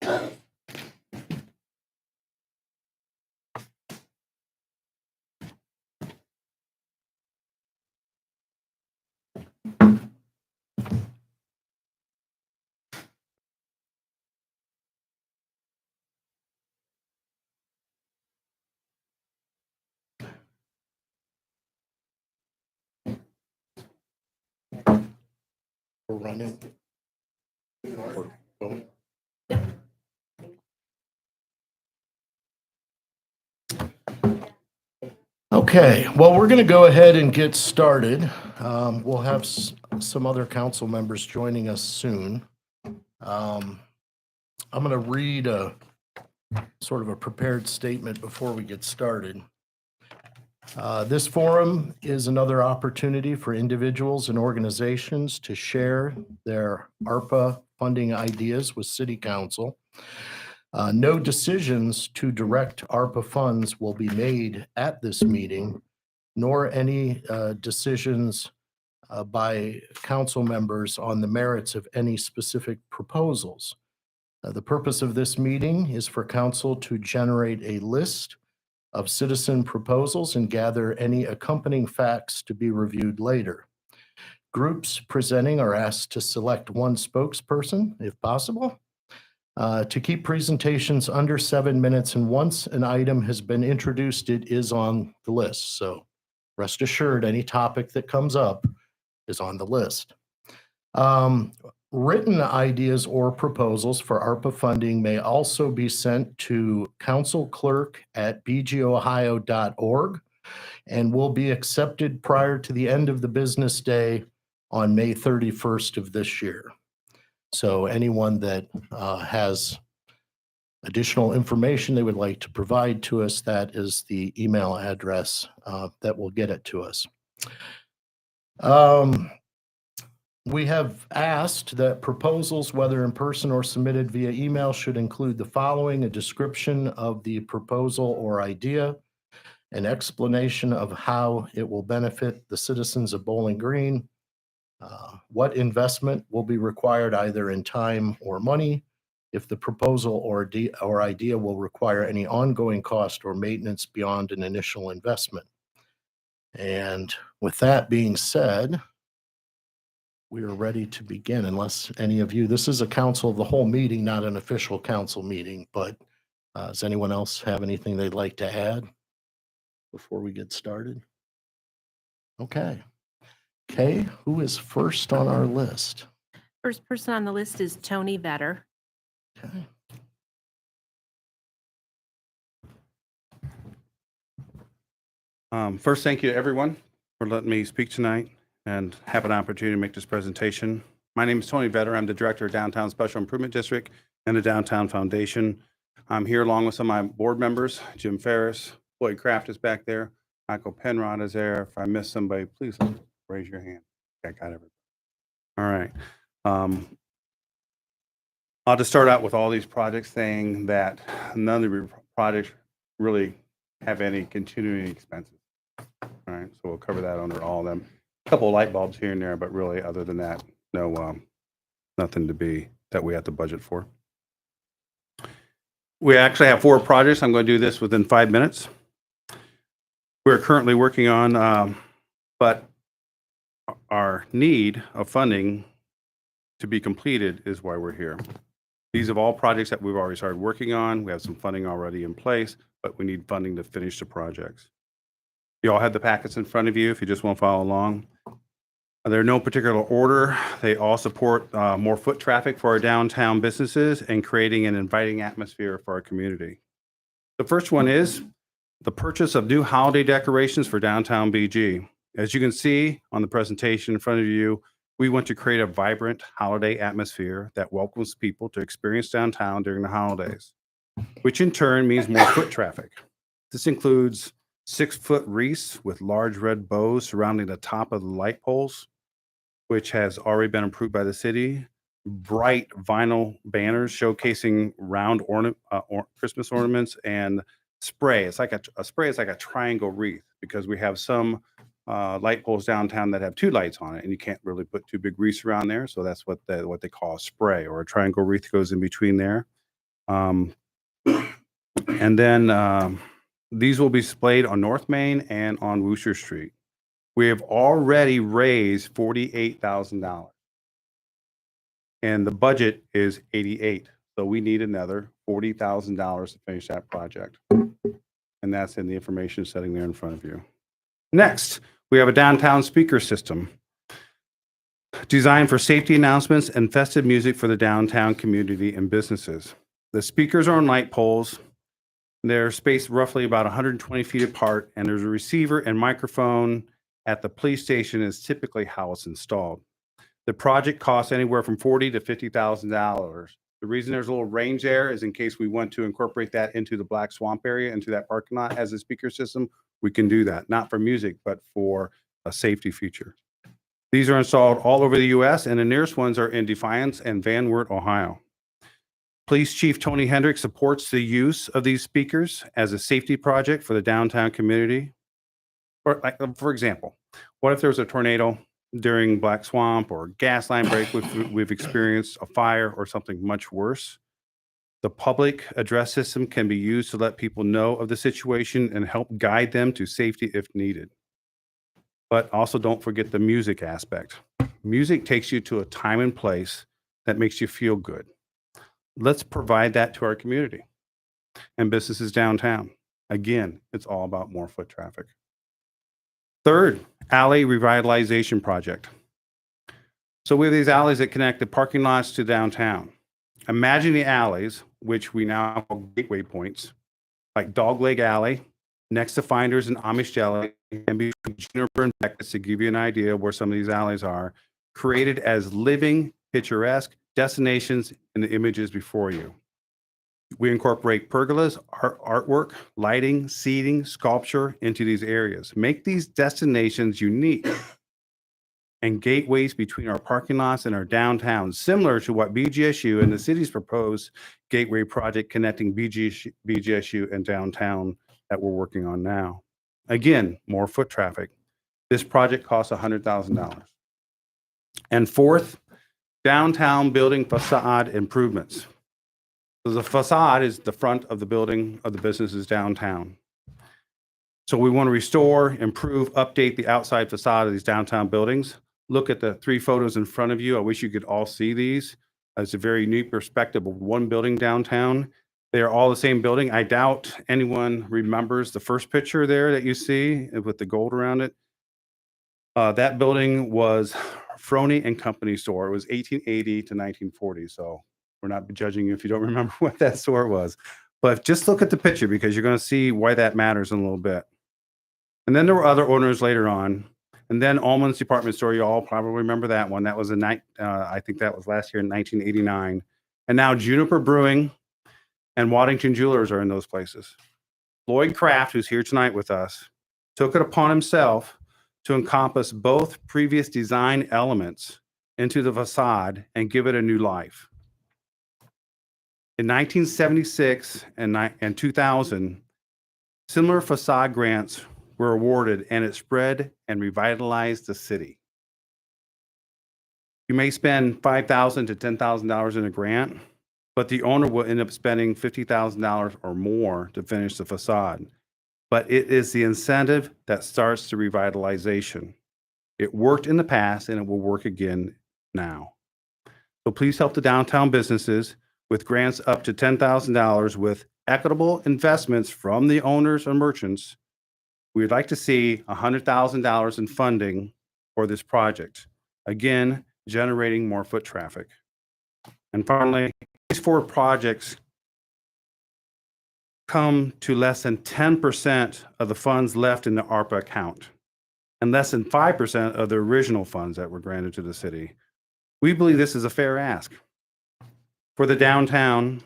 We're running. Okay, well, we're going to go ahead and get started. We'll have some other council members joining us soon. I'm going to read a sort of a prepared statement before we get started. This forum is another opportunity for individuals and organizations to share their ARPA funding ideas with City Council. No decisions to direct ARPA funds will be made at this meeting, nor any decisions by council members on the merits of any specific proposals. The purpose of this meeting is for council to generate a list of citizen proposals and gather any accompanying facts to be reviewed later. Groups presenting are asked to select one spokesperson, if possible, to keep presentations under 7 minutes, and once an item has been introduced, it is on the list. So rest assured, any topic that comes up is on the list. Written ideas or proposals for ARPA funding may also be sent to councilclerk@bgohio.org and will be accepted prior to the end of the business day on May 31st of this year. So anyone that has additional information they would like to provide to us, that is the email address that will get it to us. We have asked that proposals, whether in person or submitted via email, should include the following: a description of the proposal or idea, an explanation of how it will benefit the citizens of Bowling Green, what investment will be required either in time or money, if the proposal or idea will require any ongoing cost or maintenance beyond an initial investment. And with that being said, we are ready to begin, unless any of you, this is a council of the whole meeting, not an official council meeting, but does anyone else have anything they'd like to add before we get started? Okay. Kay, who is first on our list? First person on the list is Tony Vetter. Okay. First, thank you to everyone for letting me speak tonight and have an opportunity to make this presentation. My name is Tony Vetter. I'm the Director of Downtown Special Improvement District and the Downtown Foundation. I'm here along with some of my board members. Jim Ferris, Floyd Kraft is back there. Michael Penrod is there. If I miss somebody, please raise your hand. I got everybody. All right. I'll just start out with all these projects saying that none of the projects really have any continuing expenses. All right, so we'll cover that under all of them. A couple of light bulbs here and there, but really, other than that, no, nothing to be that we have to budget for. We actually have 4 projects. I'm going to do this within 5 minutes. We're currently working on, but our need of funding to be completed is why we're here. These are all projects that we've already started working on. We have some funding already in place, but we need funding to finish the projects. You all have the packets in front of you if you just want to follow along. They're in no particular order. They all support more foot traffic for our downtown businesses and creating an inviting atmosphere for our community. The first one is the purchase of new holiday decorations for downtown BG. As you can see on the presentation in front of you, we want to create a vibrant holiday atmosphere that welcomes people to experience downtown during the holidays, which in turn means more foot traffic. This includes 6-foot wreaths with large red bows surrounding the top of the light poles, which has already been approved by the city. Bright vinyl banners showcasing round Christmas ornaments, and spray. It's like a spray. It's like a triangle wreath, because we have some light poles downtown that have 2 lights on it, and you can't really put 2 big wreaths around there. So that's what they call a spray, or a triangle wreath goes in between there. And then these will be displayed on North Main and on Wooster Street. We have already raised $48,000. And the budget is 88. So we need another $40,000 to finish that project. And that's in the information setting there in front of you. Next, we have a downtown speaker system designed for safety announcements and festive music for the downtown community and businesses. The speakers are on light poles. They're spaced roughly about 120 feet apart, and there's a receiver and microphone at the police station is typically how it's installed. The project costs anywhere from $40,000 to $50,000. The reason there's a little range there is in case we want to incorporate that into the Black Swamp area, into that parking lot as a speaker system, we can do that, not for music, but for a safety feature. These are installed all over the U.S., and the nearest ones are in Defiance and Van Wert, Ohio. Police Chief Tony Hendricks supports the use of these speakers as a safety project for the downtown community. For example, what if there was a tornado during Black Swamp or gas line break, which we've experienced, a fire or something much worse? The public address system can be used to let people know of the situation and help guide them to safety if needed. But also don't forget the music aspect. Music takes you to a time and place that makes you feel good. Let's provide that to our community and businesses downtown. Again, it's all about more foot traffic. Third, alley revitalization project. So we have these alleys that connect the parking lots to downtown. Imagine the alleys, which we now call gateway points, like Dogleg Alley, next to Finders and Amish Deli, and between Juniper and Beckett's, to give you an idea of where some of these alleys are, created as living, picturesque destinations in the images before you. We incorporate pergolas, artwork, lighting, seating, sculpture into these areas. Make these destinations unique and gateways between our parking lots and our downtown, similar to what BGSU and the city's proposed gateway project connecting BGSU and downtown that we're working on now. Again, more foot traffic. This project costs $100,000. And fourth, downtown building facade improvements. So the facade is the front of the building of the businesses downtown. So we want to restore, improve, update the outside facade of these downtown buildings. Look at the 3 photos in front of you. I wish you could all see these. It's a very neat perspective of one building downtown. They are all the same building. I doubt anyone remembers the first picture there that you see with the gold around it. That building was Froney and Company store. It was 1880 to 1940. So we're not judging you if you don't remember what that store was. But just look at the picture because you're going to see why that matters in a little bit. And then there were other owners later on. And then Allman's Department Store, you all probably remember that one. That was I think that was last year in 1989. And now Juniper Brewing and Waddington Jewelers are in those places. Lloyd Kraft, who's here tonight with us, took it upon himself to encompass both previous design elements into the facade and give it a new life. In 1976 and 2000, similar facade grants were awarded, and it spread and revitalized the city. You may spend $5,000 to $10,000 in a grant, but the owner will end up spending $50,000 or more to finish the facade. But it is the incentive that starts the revitalization. It worked in the past, and it will work again now. So please help the downtown businesses with grants up to $10,000 with equitable investments from the owners or merchants. We'd like to see $100,000 in funding for this project. Again, generating more foot traffic. And finally, these 4 projects come to less than 10% of the funds left in the ARPA account and less than 5% of the original funds that were granted to the city. We believe this is a fair ask for the downtown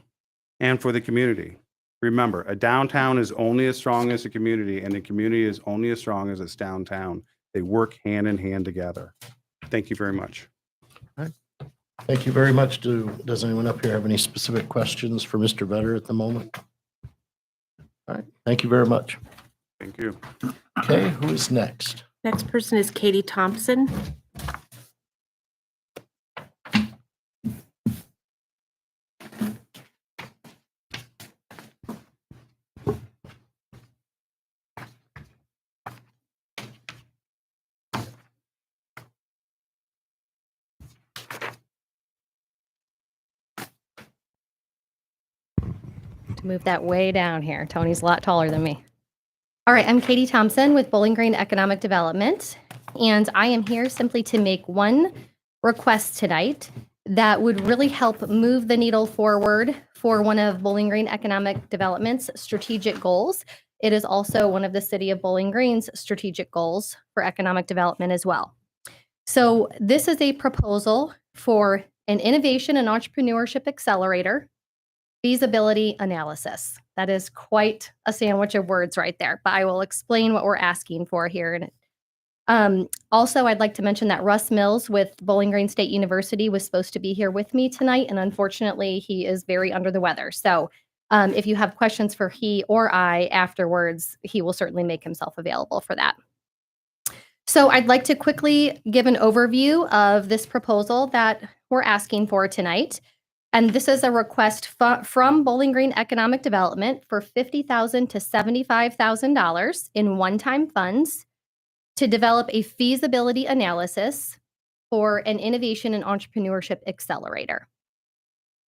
and for the community. Remember, a downtown is only as strong as a community, and the community is only as strong as its downtown. They work hand in hand together. Thank you very much. All right. Thank you very much. Does anyone up here have any specific questions for Mr. Vetter at the moment? All right. Thank you very much. Thank you. Okay, who is next? Next person is Katie Thompson. to move that way down here. Tony's a lot taller than me. All right, I'm Katie Thompson with Bowling Green Economic Development, and I am here simply to make one request tonight that would really help move the needle forward for one of Bowling Green Economic Development's strategic goals. It is also one of the City of Bowling Green's strategic goals for economic development as well. So this is a proposal for an innovation and entrepreneurship accelerator, feasibility analysis. That is quite a sandwich of words right there, but I will explain what we're asking for here. Also, I'd like to mention that Russ Mills with Bowling Green State University was supposed to be here with me tonight, and unfortunately, he is very under the weather. So if you have questions for he or I afterwards, he will certainly make himself available for that. So I'd like to quickly give an overview of this proposal that we're asking for tonight. And this is a request from Bowling Green Economic Development for $50,000 to $75,000 in one-time funds to develop a feasibility analysis for an innovation and entrepreneurship accelerator.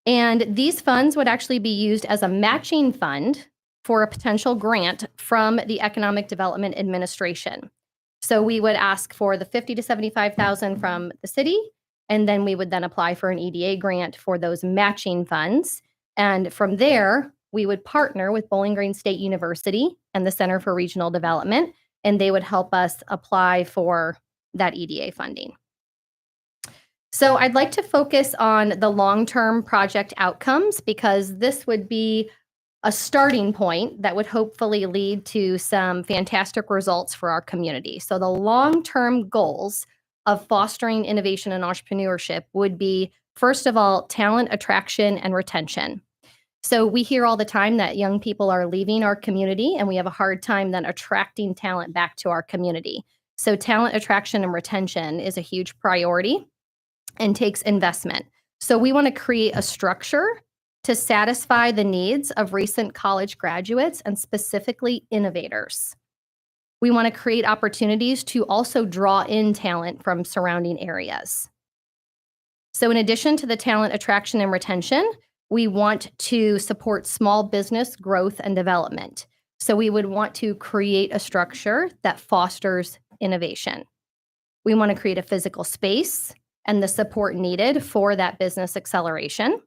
And these funds would actually be used as a matching fund for a potential grant from the Economic Development Administration. So we would ask for the $50,000 to $75,000 from the city, and then we would then apply for an EDA grant for those matching funds. And from there, we would partner with Bowling Green State University and the Center for Regional Development, and they would help us apply for that EDA funding. So I'd like to focus on the long-term project outcomes because this would be a starting point that would hopefully lead to some fantastic results for our community. So the long-term goals of fostering innovation and entrepreneurship would be, first of all, talent attraction and retention. So we hear all the time that young people are leaving our community, and we have a hard time then attracting talent back to our community. So talent attraction and retention is a huge priority and takes investment. So we want to create a structure to satisfy the needs of recent college graduates and specifically innovators. We want to create opportunities to also draw in talent from surrounding areas. So in addition to the talent attraction and retention, we want to support small business growth and development. So we would want to create a structure that fosters innovation. We want to create a physical space and the support needed for that business acceleration.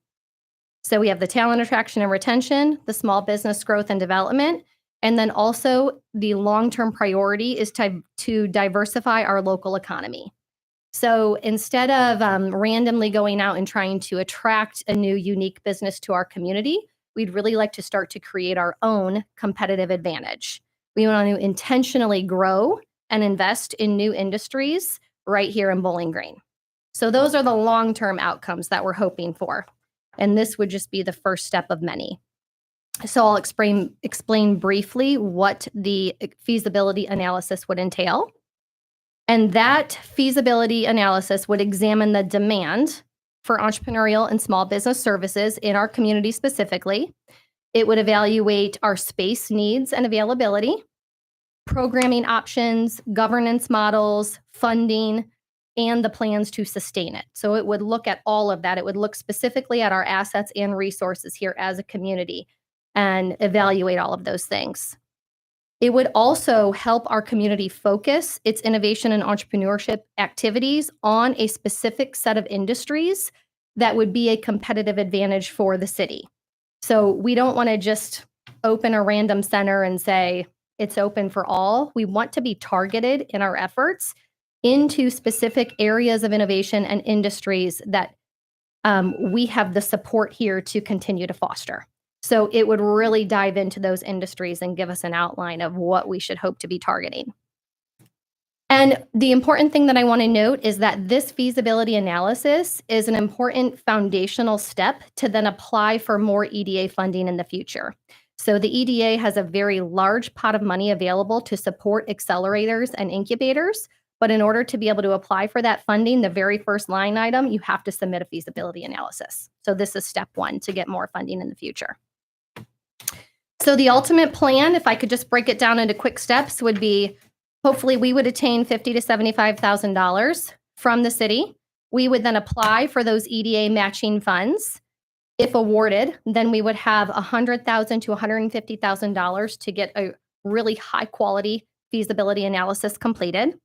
So we have the talent attraction and retention, the small business growth and development, and then also the long-term priority is to diversify our local economy. So instead of randomly going out and trying to attract a new unique business to our community, we'd really like to start to create our own competitive advantage. We want to intentionally grow and invest in new industries right here in Bowling Green. So those are the long-term outcomes that we're hoping for. And this would just be the first step of many. So I'll explain briefly what the feasibility analysis would entail. And that feasibility analysis would examine the demand for entrepreneurial and small business services in our community specifically. It would evaluate our space needs and availability, programming options, governance models, funding, and the plans to sustain it. So it would look at all of that. It would look specifically at our assets and resources here as a community and evaluate all of those things. It would also help our community focus its innovation and entrepreneurship activities on a specific set of industries that would be a competitive advantage for the city. So we don't want to just open a random center and say it's open for all. We want to be targeted in our efforts into specific areas of innovation and industries that we have the support here to continue to foster. So it would really dive into those industries and give us an outline of what we should hope to be targeting. And the important thing that I want to note is that this feasibility analysis is an important foundational step to then apply for more EDA funding in the future. So the EDA has a very large pot of money available to support accelerators and incubators. But in order to be able to apply for that funding, the very first line item, you have to submit a feasibility analysis. So this is step one to get more funding in the future. So the ultimate plan, if I could just break it down into quick steps, would be hopefully we would attain $50,000 to $75,000 from the city. We would then apply for those EDA matching funds. If awarded, then we would have $100,000 to $150,000 to get a really high quality feasibility analysis completed.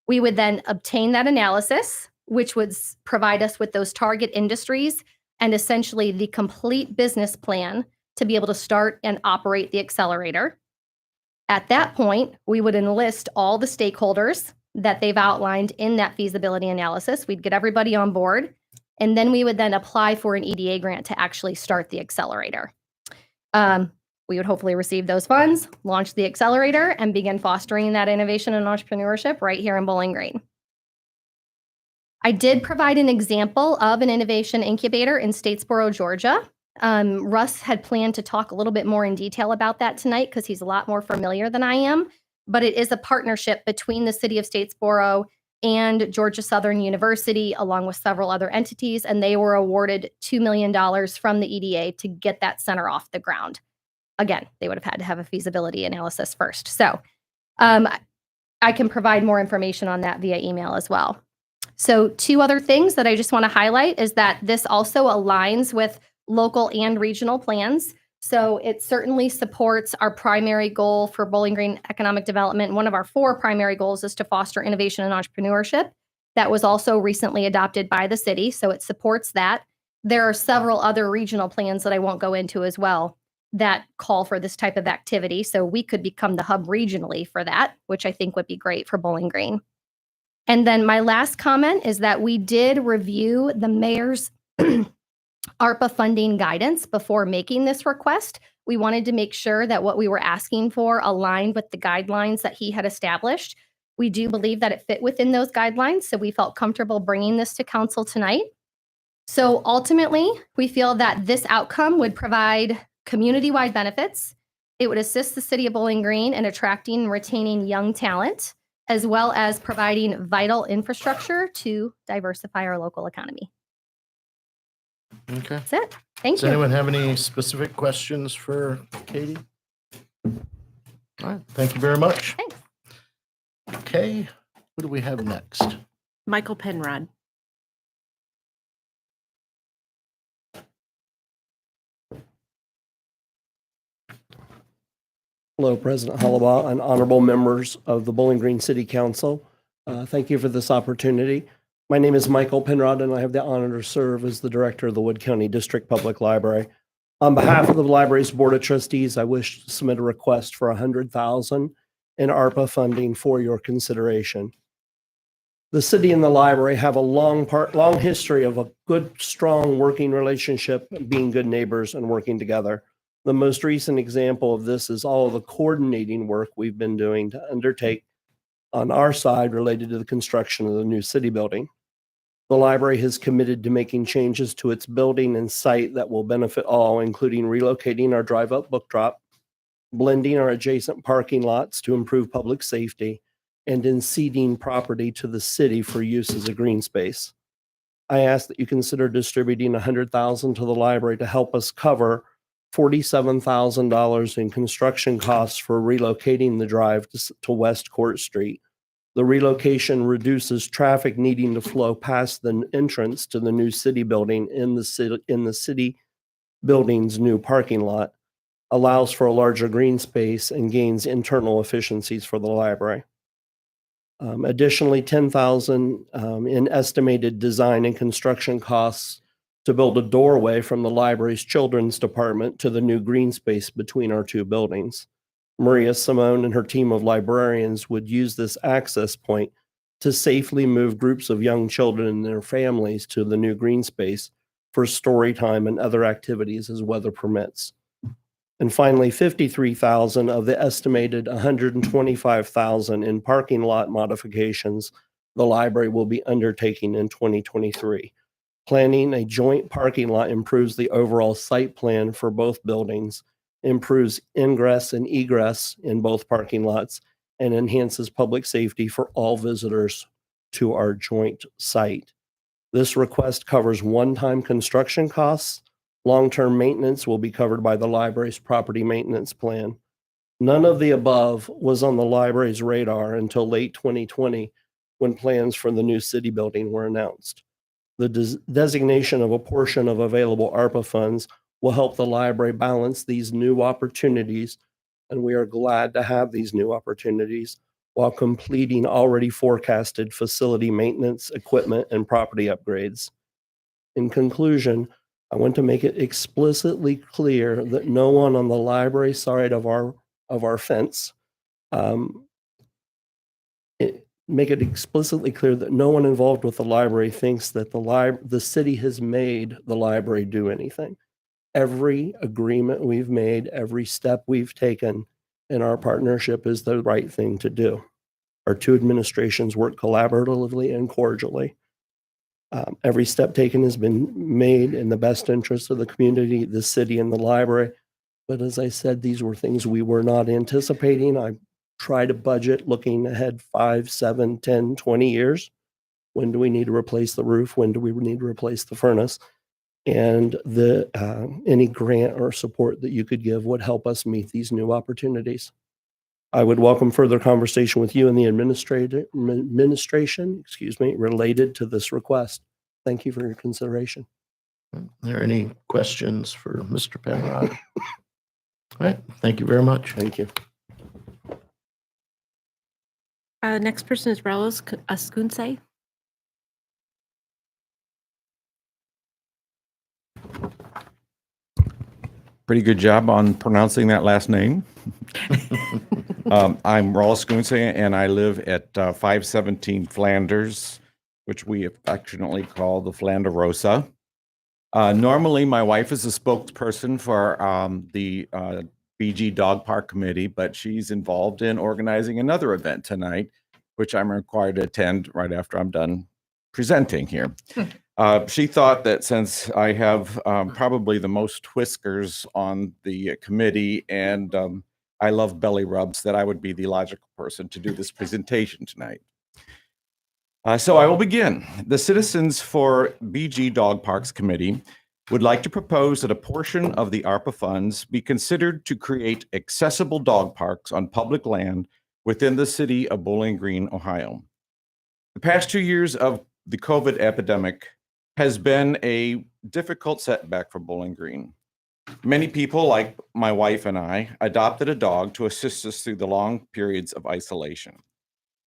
We would then obtain that analysis, which would provide us with those target industries and essentially the complete business plan to be able to start and operate the accelerator. At that point, we would enlist all the stakeholders that they've outlined in that feasibility analysis. We'd get everybody on board, and then we would then apply for an EDA grant to actually start the accelerator. We would hopefully receive those funds, launch the accelerator, and begin fostering that innovation and entrepreneurship right here in Bowling Green. I did provide an example of an innovation incubator in Statesboro, Georgia. Russ had planned to talk a little bit more in detail about that tonight because he's a lot more familiar than I am, but it is a partnership between the city of Statesboro and Georgia Southern University, along with several other entities, and they were awarded $2 million from the EDA to get that center off the ground. Again, they would have had to have a feasibility analysis first. So I can provide more information on that via email as well. So 2 other things that I just want to highlight is that this also aligns with local and regional plans. So it certainly supports our primary goal for Bowling Green economic development. One of our 4 primary goals is to foster innovation and entrepreneurship. That was also recently adopted by the city, so it supports that. There are several other regional plans that I won't go into as well that call for this type of activity. So we could become the hub regionally for that, which I think would be great for Bowling Green. And then my last comment is that we did review the mayor's ARPA funding guidance before making this request. We wanted to make sure that what we were asking for aligned with the guidelines that he had established. We do believe that it fit within those guidelines, so we felt comfortable bringing this to council tonight. So ultimately, we feel that this outcome would provide community-wide benefits. It would assist the city of Bowling Green in attracting and retaining young talent, as well as providing vital infrastructure to diversify our local economy. Okay. That's it. Thank Does you. anyone have any specific questions for Katie? All right, thank you very much. Thanks. Okay, what do we have next? Michael Penrod. Hello, President Hollabaugh and honorable members of the Bowling Green City Council. Thank you for this opportunity. My name is Michael Penrod, and I have the honor to serve as the director of the Wood County District Public Library. On behalf of the library's Board of Trustees, I wish to submit a request for $100,000 in ARPA funding for your consideration. The city and the library have a long history of a good, strong working relationship, being good neighbors and working together. The most recent example of this is all of the coordinating work we've been doing to undertake on our side related to the construction of the new city building. The library has committed to making changes to its building and site that will benefit all, including relocating our drive-up book drop, blending our adjacent parking lots to improve public safety, and in ceding property to the city for use as a green space. I ask that you consider distributing $100,000 to the library to help us cover $47,000 in construction costs for relocating the drive to West Court Street. The relocation reduces traffic needing to flow past the entrance to the new city building in the city building's new parking lot, allows for a larger green space, and gains internal efficiencies for the library. Additionally, $10,000 in estimated design and construction costs to build a doorway from the library's children's department to the new green space between our 2 buildings. Maria Simone and her team of librarians would use this access point to safely move groups of young children and their families to the new green space for story time and other activities as weather permits. And finally, $53,000 of the estimated $125,000 in parking lot modifications the library will be undertaking in 2023. Planning a joint parking lot improves the overall site plan for both buildings, improves ingress and egress in both parking lots, and enhances public safety for all visitors to our joint site. This request covers one-time construction costs. Long-term maintenance will be covered by the library's property maintenance plan. None of the above was on the library's radar until late 2020 when plans for the new city building were announced. The designation of a portion of available ARPA funds will help the library balance these new opportunities, and we are glad to have these new opportunities while completing already forecasted facility maintenance, equipment, and property upgrades. In conclusion, I want to make it explicitly clear that no one on the library side of our fence, make it explicitly clear that no one involved with the library thinks that the city has made the library do anything. Every agreement we've made, every step we've taken in our partnership is the right thing to do. Our two administrations work collaboratively and cordially. Every step taken has been made in the best interest of the community, the city, and the library. But as I said, these were things we were not anticipating. I try to budget looking ahead 5, 7, 10, 20 years. When do we need to replace the roof? When do we need to replace the furnace? And any grant or support that you could give would help us meet these new opportunities. I would welcome further conversation with you and the administration, related to this request. Thank you for your consideration. Are there any questions for Mr. Penrod? All right, thank you very much. Thank you. Next person is Relos Askunse. Pretty good job on pronouncing that last name. I'm Rolls Scoonsey, and I live at 517 Flanders, which we affectionately call the Flanderosa. Normally, my wife is a spokesperson for the BG Dog Park Committee, but she's involved in organizing another event tonight, which I'm required to attend right after I'm done presenting here. She thought that since I have probably the most whiskers on the committee and I love belly rubs, that I would be the logical person to do this presentation tonight. So I will begin. The Citizens for BG Dog Parks Committee would like to propose that a portion of the ARPA funds be considered to create accessible dog parks on public land within the city of Bowling Green, Ohio. The past 2 years of the COVID epidemic has been a difficult setback for Bowling Green. Many people, like my wife and I, adopted a dog to assist us through the long periods of isolation.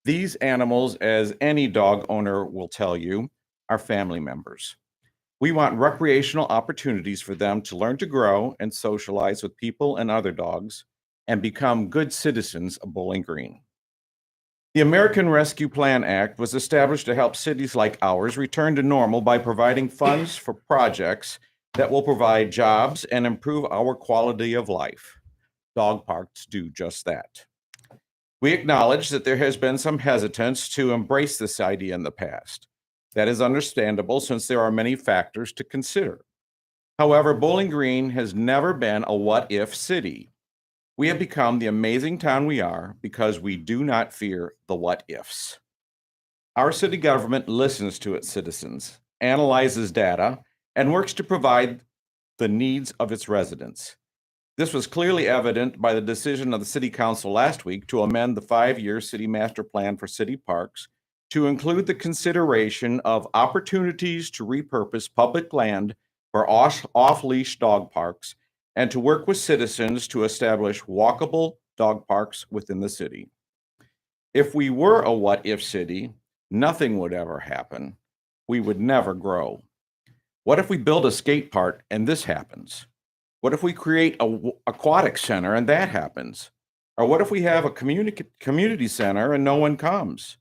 These animals, as any dog owner will tell you, are family members. We want recreational opportunities for them to learn to grow and socialize with people and other dogs and become good citizens of Bowling Green. The American Rescue Plan Act was established to help cities like ours return to normal by providing funds for projects that will provide jobs and improve our quality of life. Dog parks do just that. We acknowledge that there has been some hesitance to embrace this idea in the past. That is understandable since there are many factors to consider. However, Bowling Green has never been a what-if city. We have become the amazing town we are because we do not fear the what-ifs. Our city government listens to its citizens, analyzes data, and works to provide the needs of its residents. This was clearly evident by the decision of the City Council last week to amend the 5-year City Master Plan for city parks to include the consideration of opportunities to repurpose public land for off-leash dog parks and to work with citizens to establish walkable dog parks within the city. If we were a what-if city, nothing would ever happen. We would never grow. What if we build a skate park and this happens? What if we create an aquatic center and that happens? Or what if we have a community center and no one comes?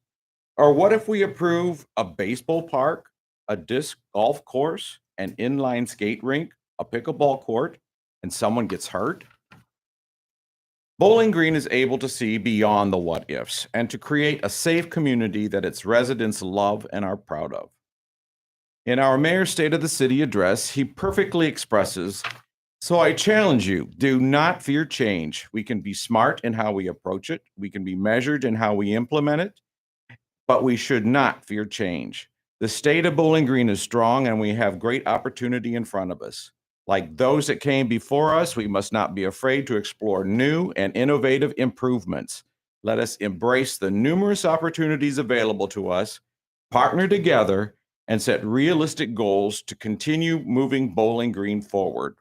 Or what if we approve a baseball park, a disc golf course, an inline skate rink, a pickleball court, and someone gets hurt? Bowling Green is able to see beyond the what-ifs and to create a safe community that its residents love and are proud of. In our Mayor's State of the City address, he perfectly expresses, "So I challenge you, do not fear change. We can be smart in how we approach it. We can be measured in how we implement it, but we should not fear change. The state of Bowling Green is strong and we have great opportunity in front of us. Like those that came before us, we must not be afraid to explore new and innovative improvements. Let us embrace the numerous opportunities available to us, partner together, and set realistic goals to continue moving Bowling Green forward.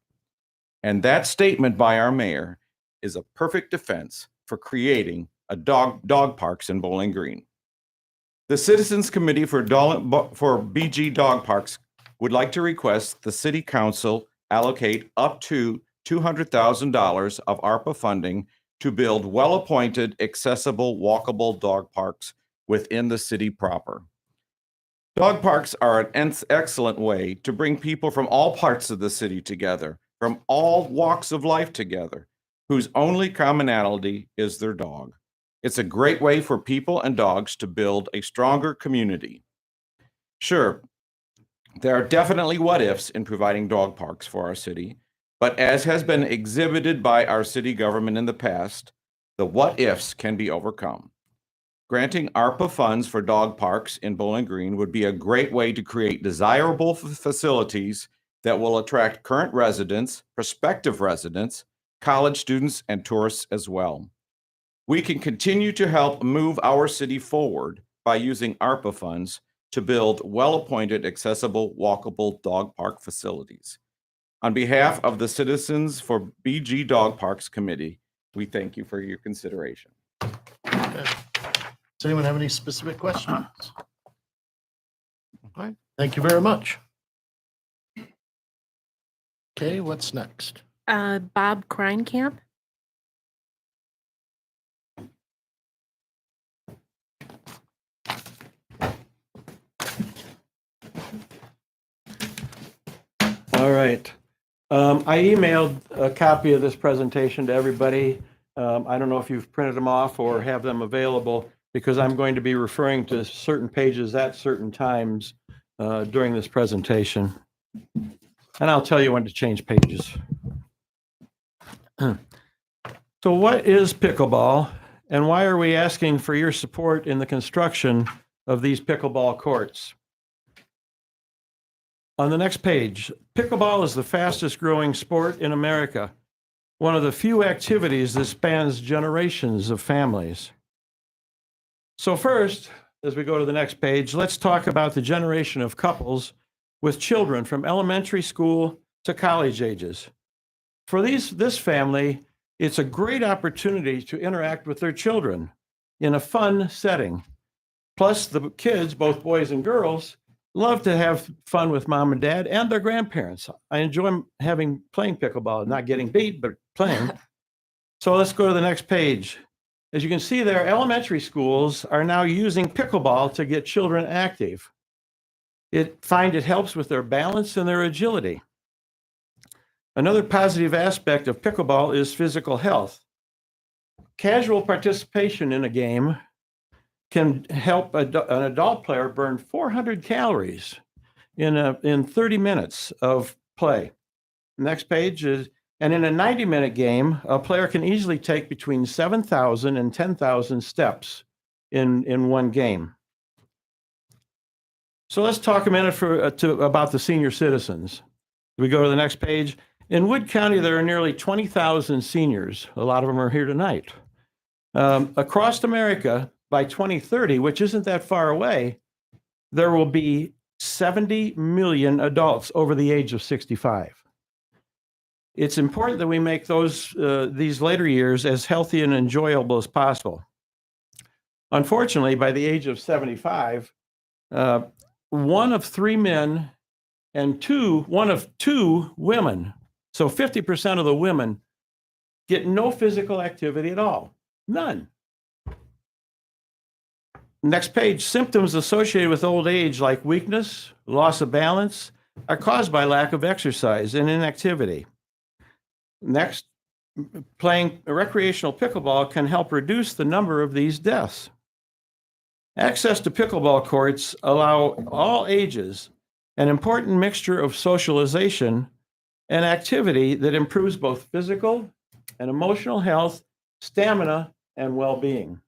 And that statement by our mayor is a perfect defense for creating a dog parks in Bowling Green. The Citizens Committee for BG Dog Parks would like to request the City Council allocate up to $200,000 of ARPA funding to build well-appointed, accessible, walkable dog parks within the city proper. Dog parks are an excellent way to bring people from all parts of the city together, from all walks of life together, whose only commonality is their dog. It's a great way for people and dogs to build a stronger community. Sure, there are definitely what-ifs in providing dog parks for our city, but as has been exhibited by our city government in the past, the what-ifs can be overcome. Granting ARPA funds for dog parks in Bowling Green would be a great way to create desirable facilities that will attract current residents, prospective residents, college students, and tourists as well. We can continue to help move our city forward by using ARPA funds to build well-appointed, accessible, walkable dog park facilities. On behalf of the Citizens for BG Dog Parks Committee, we thank you for your consideration. Okay. Does anyone have any specific questions? All right, thank you very much. Okay, what's next? Bob Kreinkamp. All right. I emailed a copy of this presentation to everybody. I don't know if you've printed them off or have them available, because I'm going to be referring to certain pages at certain times during this presentation. And I'll tell you when to change pages. So what is pickleball, and why are we asking for your support in the construction of these pickleball courts? On the next page, pickleball is the fastest growing sport in America, one of the few activities that spans generations of families. So first, as we go to the next page, let's talk about the generation of couples with children from elementary school to college ages. For this family, it's a great opportunity to interact with their children in a fun setting. Plus, the kids, both boys and girls, love to have fun with mom and dad and their grandparents. I enjoy playing pickleball, not getting beat, but playing. So let's go to the next page. As you can see there, elementary schools are now using pickleball to get children active. It helps with their balance and their agility. Another positive aspect of pickleball is physical health. Casual participation in a game can help an adult player burn 400 calories in 30 minutes of play. Next page is, and in a 90-minute game, a player can easily take between 7,000 and 10,000 steps in one game. So let's talk a minute about the senior citizens. We go to the next page. In Wood County, there are nearly 20,000 seniors. A lot of them are here tonight. Across America, by 2030, which isn't that far away, there will be 70 million adults over the age of 65. It's important that we make these later years as healthy and enjoyable as possible. Unfortunately, by the age of 75, one of 3 men and one of 2 women, so 50% of the women, get no physical activity at all. None. Next page, symptoms associated with old age like weakness, loss of balance, are caused by lack of exercise and inactivity. Next, playing recreational pickleball can help reduce the number of these deaths. Access to pickleball courts allow all ages an important mixture of socialization and activity that improves both physical and emotional health, stamina, and well-being.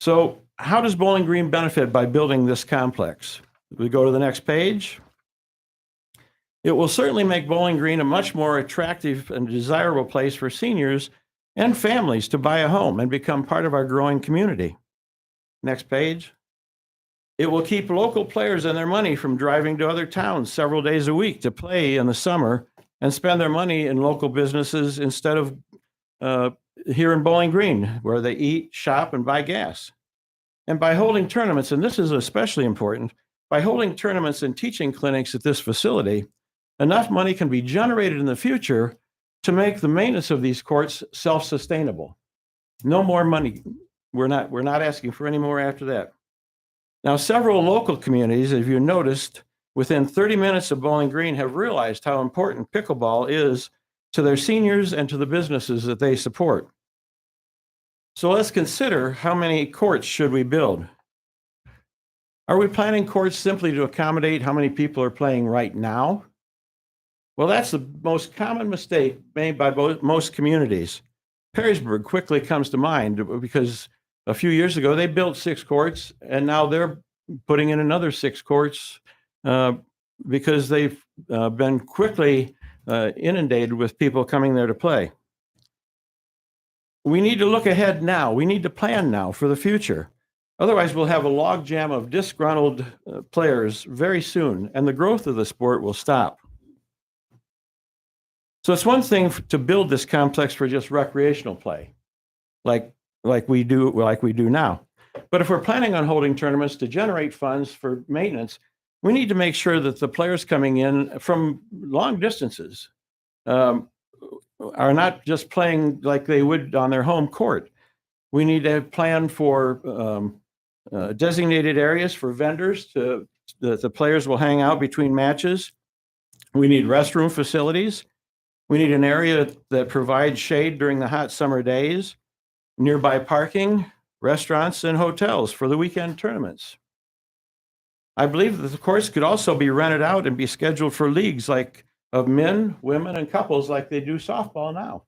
So how does Bowling Green benefit by building this complex? We go to the next page. It will certainly make Bowling Green a much more attractive and desirable place for seniors and families to buy a home and become part of our growing community. Next page. It will keep local players and their money from driving to other towns several days a week to play in the summer and spend their money in local businesses instead of here in Bowling Green, where they eat, shop, and buy gas. And by holding tournaments, and this is especially important, by holding tournaments and teaching clinics at this facility, enough money can be generated in the future to make the maintenance of these courts self-sustainable. No more money. We're not asking for any more after that. Now, several local communities, as you noticed, within 30 minutes of Bowling Green have realized how important pickleball is to their seniors and to the businesses that they support. So let's consider, how many courts should we build? Are we planning courts simply to accommodate how many people are playing right now? Well, that's the most common mistake made by most communities. Perrysburg quickly comes to mind because a few years ago, they built 6 courts, and now they're putting in another 6 courts because they've been quickly inundated with people coming there to play. We need to look ahead now. We need to plan now for the future. Otherwise, we'll have a logjam of disgruntled players very soon, and the growth of the sport will stop. So it's one thing to build this complex for just recreational play, like we do now. But if we're planning on holding tournaments to generate funds for maintenance, we need to make sure that the players coming in from long distances are not just playing like they would on their home court. We need to plan for designated areas for vendors that the players will hang out between matches. We need restroom facilities. We need an area that provides shade during the hot summer days, nearby parking, restaurants, and hotels for the weekend tournaments. I believe that the courts could also be rented out and be scheduled for leagues like of men, women, and couples like they do softball now.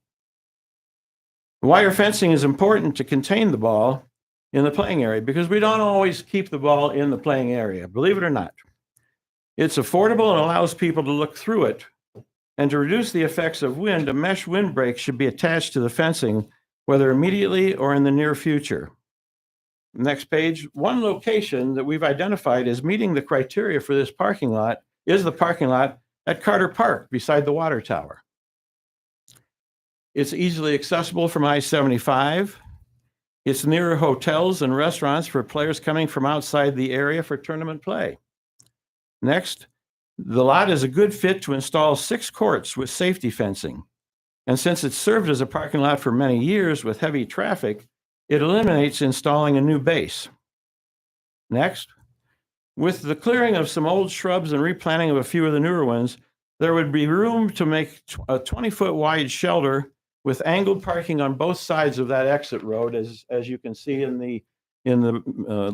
Wire fencing is important to contain the ball in the playing area because we don't always keep the ball in the playing area, believe it or not. It's affordable and allows people to look through it. And to reduce the effects of wind, a mesh windbreak should be attached to the fencing, whether immediately or in the near future. Next page, one location that we've identified as meeting the criteria for this parking lot is the parking lot at Carter Park beside the water tower. It's easily accessible from I-75. It's near hotels and restaurants for players coming from outside the area for tournament play. Next, the lot is a good fit to install 6 courts with safety fencing. And since it's served as a parking lot for many years with heavy traffic, it eliminates installing a new base. Next, with the clearing of some old shrubs and replanting of a few of the newer ones, there would be room to make a 20-foot wide shelter with angled parking on both sides of that exit road, as you can see in the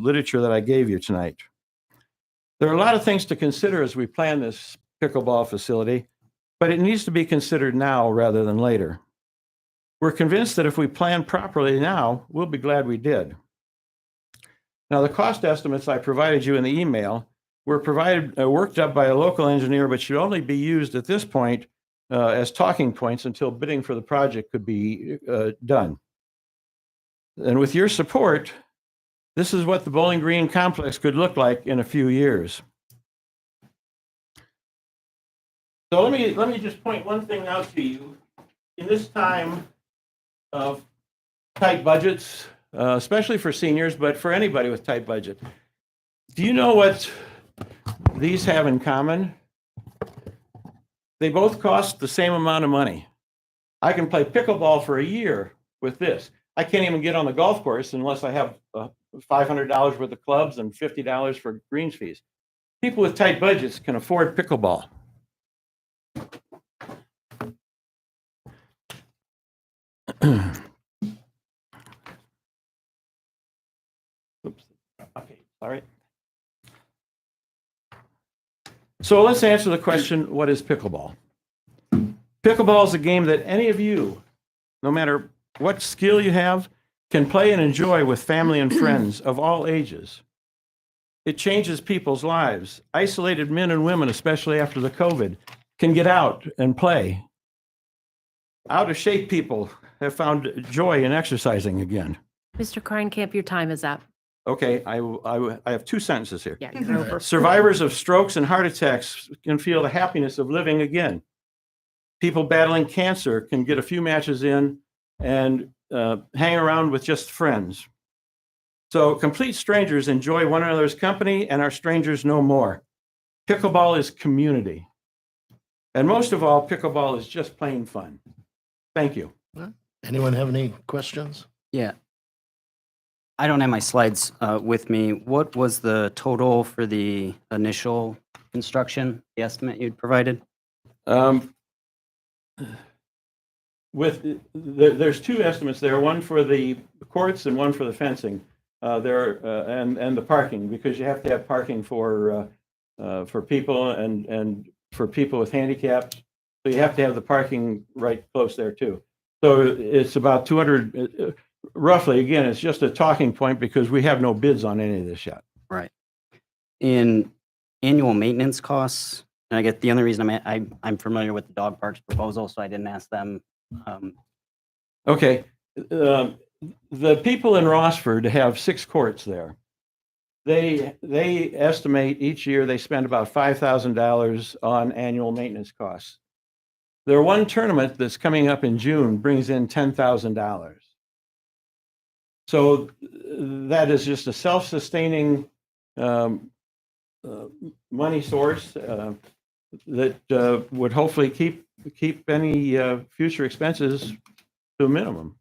literature that I gave you tonight. There are a lot of things to consider as we plan this pickleball facility, but it needs to be considered now rather than later. We're convinced that if we plan properly now, we'll be glad we did. Now, the cost estimates I provided you in the email were worked up by a local engineer, but should only be used at this point as talking points until bidding for the project could be done. And with your support, this is what the Bowling Green complex could look like in a few years. So let me just point one thing out to you. In this time of tight budgets, especially for seniors, but for anybody with tight budget, do you know what these have in common? They both cost the same amount of money. I can play pickleball for a year with this. I can't even get on the golf course unless I have $500 worth of clubs and $50 for greens fees. People with tight budgets can afford pickleball. Oops. Okay, all right. So let's answer the question, what is pickleball? Pickleball is a game that any of you, no matter what skill you have, can play and enjoy with family and friends of all ages. It changes people's lives. Isolated men and women, especially after the COVID, can get out and play. Out of shape people have found joy in exercising again. Mr. Kreincamp, your time is up. Okay, I have 2 sentences here. Yeah, you're over. Survivors of strokes and heart attacks can feel the happiness of living again. People battling cancer can get a few matches in and hang around with just friends. So complete strangers enjoy one another's company and are strangers no more. Pickleball is community. And most of all, pickleball is just plain fun. Thank you. Anyone have any questions? Yeah. I don't have my slides with me. What was the total for the initial construction, the estimate you'd provided? There's 2 estimates there, one for the courts and one for the fencing. And the parking, because you have to have parking for people and for people with handicaps. So you have to have the parking right close there too. So it's about 200, roughly. Again, it's just a talking point because we have no bids on any of this yet. Right. In annual maintenance costs, and I get the only reason I'm familiar with the dog parks proposal, so I didn't ask them. Okay. The people in Rossford have 6 courts there. They estimate each year they spend about $5,000 on annual maintenance costs. Their one tournament that's coming up in June brings in $10,000. So that is just a self-sustaining money source that would hopefully keep any future expenses to a minimum.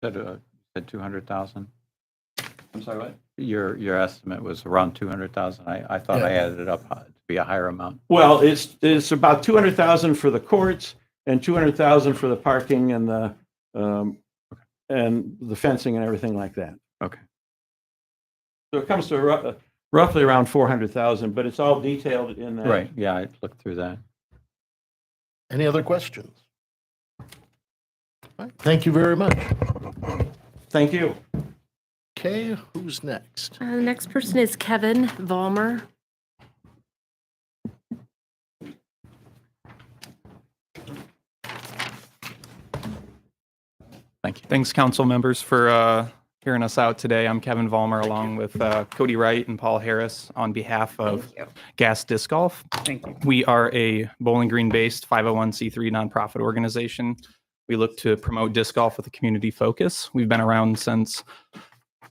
Said 200,000. I'm sorry, what? Your estimate was around 200,000. I thought I added it up to be a higher amount. Well, it's about 200,000 for the courts and 200,000 for the parking and the fencing and everything like that. Okay. So it comes to roughly around 400,000, but it's all detailed in that. Right. Yeah, I looked through that. Any other questions? All right, thank you very much. Thank you. Okay, who's next? The next person is Kevin Valmer. Thank you. Thanks, council members, for hearing us out today. I'm Kevin Valmer, along with Cody Wright and Paul Harris on behalf of Gas Disc Golf. Thank you. We are a Bowling Green-based 501c3 nonprofit organization. We look to promote disc golf with a community focus. We've been around since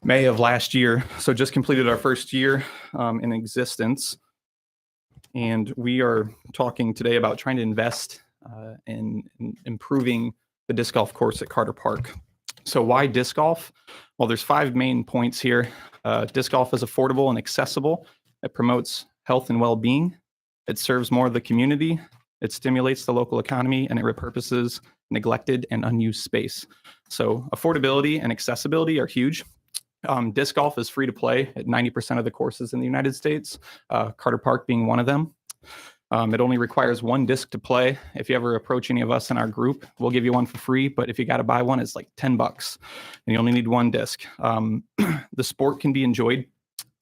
May of last year, so just completed our first year in existence. And we are talking today about trying to invest in improving the disc golf course at Carter Park. So why disc golf? Well, there's 5 main points here. Disc golf is affordable and accessible. It promotes health and well-being. It serves more of the community. It stimulates the local economy, and it repurposes neglected and unused space. So affordability and accessibility are huge. Disc golf is free to play at 90% of the courses in the United States, Carter Park being one of them. It only requires 1 disc to play. If you ever approach any of us in our group, we'll give you one for free, but if you got to buy one, it's like $10 and you only need 1 disc. The sport can be enjoyed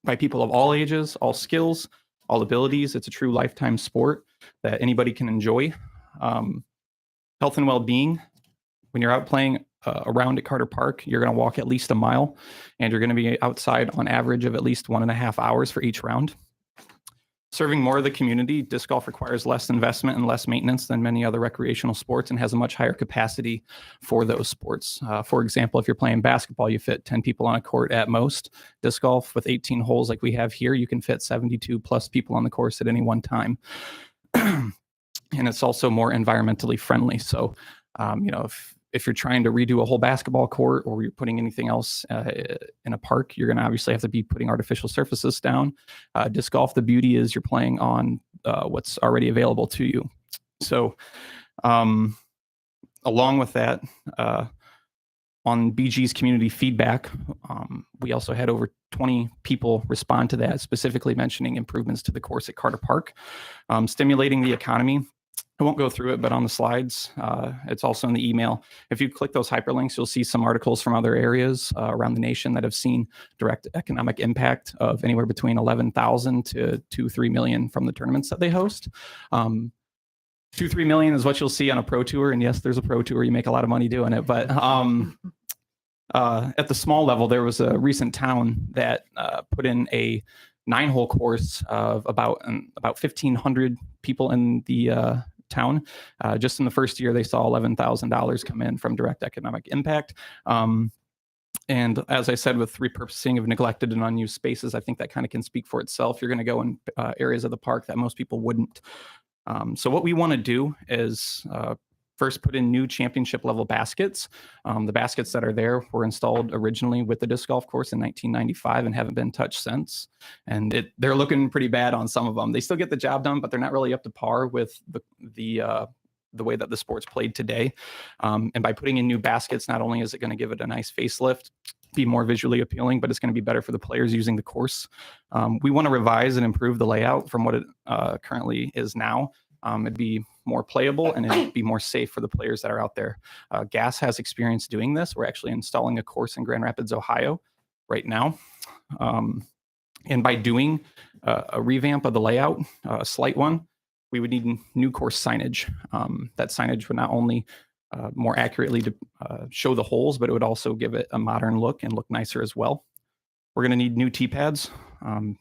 by people of all ages, all skills, all abilities. It's a true lifetime sport that anybody can enjoy. Health and well-being. When you're out playing around at Carter Park, you're going to walk at least a mile, and you're going to be outside on average of at least 1.5 hours for each round. Serving more of the community, disc golf requires less investment and less maintenance than many other recreational sports and has a much higher capacity for those sports. For example, if you're playing basketball, you fit 10 people on a court at most. Disc golf with 18 holes like we have here, you can fit 72 plus people on the course at any one time. And it's also more environmentally friendly. So, if you're trying to redo a whole basketball court or you're putting anything else in a park, you're going to obviously have to be putting artificial surfaces down. Disc golf, the beauty is you're playing on what's already available to you. So along with that, on BG's community feedback, we also had over 20 people respond to that, specifically mentioning improvements to the course at Carter Park, stimulating the economy. I won't go through it, but on the slides, it's also in the email. If you click those hyperlinks, you'll see some articles from other areas around the nation that have seen direct economic impact of anywhere between 11,000 to 2-3 million from the tournaments that they host. 2-3 million is what you'll see on a pro tour. And yes, there's a pro tour. You make a lot of money doing it. But at the small level, there was a recent town that put in a 9-hole course of about 1,500 people in the town. Just in the first year, they saw $11,000 come in from direct economic impact. And as I said, with repurposing of neglected and unused spaces, I think that kind of can speak for itself. You're going to go in areas of the park that most people wouldn't. So what we want to do is first put in new championship level baskets. The baskets that are there were installed originally with the disc golf course in 1995 and haven't been touched since. And they're looking pretty bad on some of them. They still get the job done, but they're not really up to par with the way that the sport's played today. And by putting in new baskets, not only is it going to give it a nice facelift, be more visually appealing, but it's going to be better for the players using the course. We want to revise and improve the layout from what it currently is now. It'd be more playable and it'd be more safe for the players that are out there. GAS has experience doing this. We're actually installing a course in Grand Rapids, Ohio right now. And by doing a revamp of the layout, a slight one, we would need new course signage. That signage would not only more accurately show the holes, but it would also give it a modern look and look nicer as well. We're going to need new tee pads,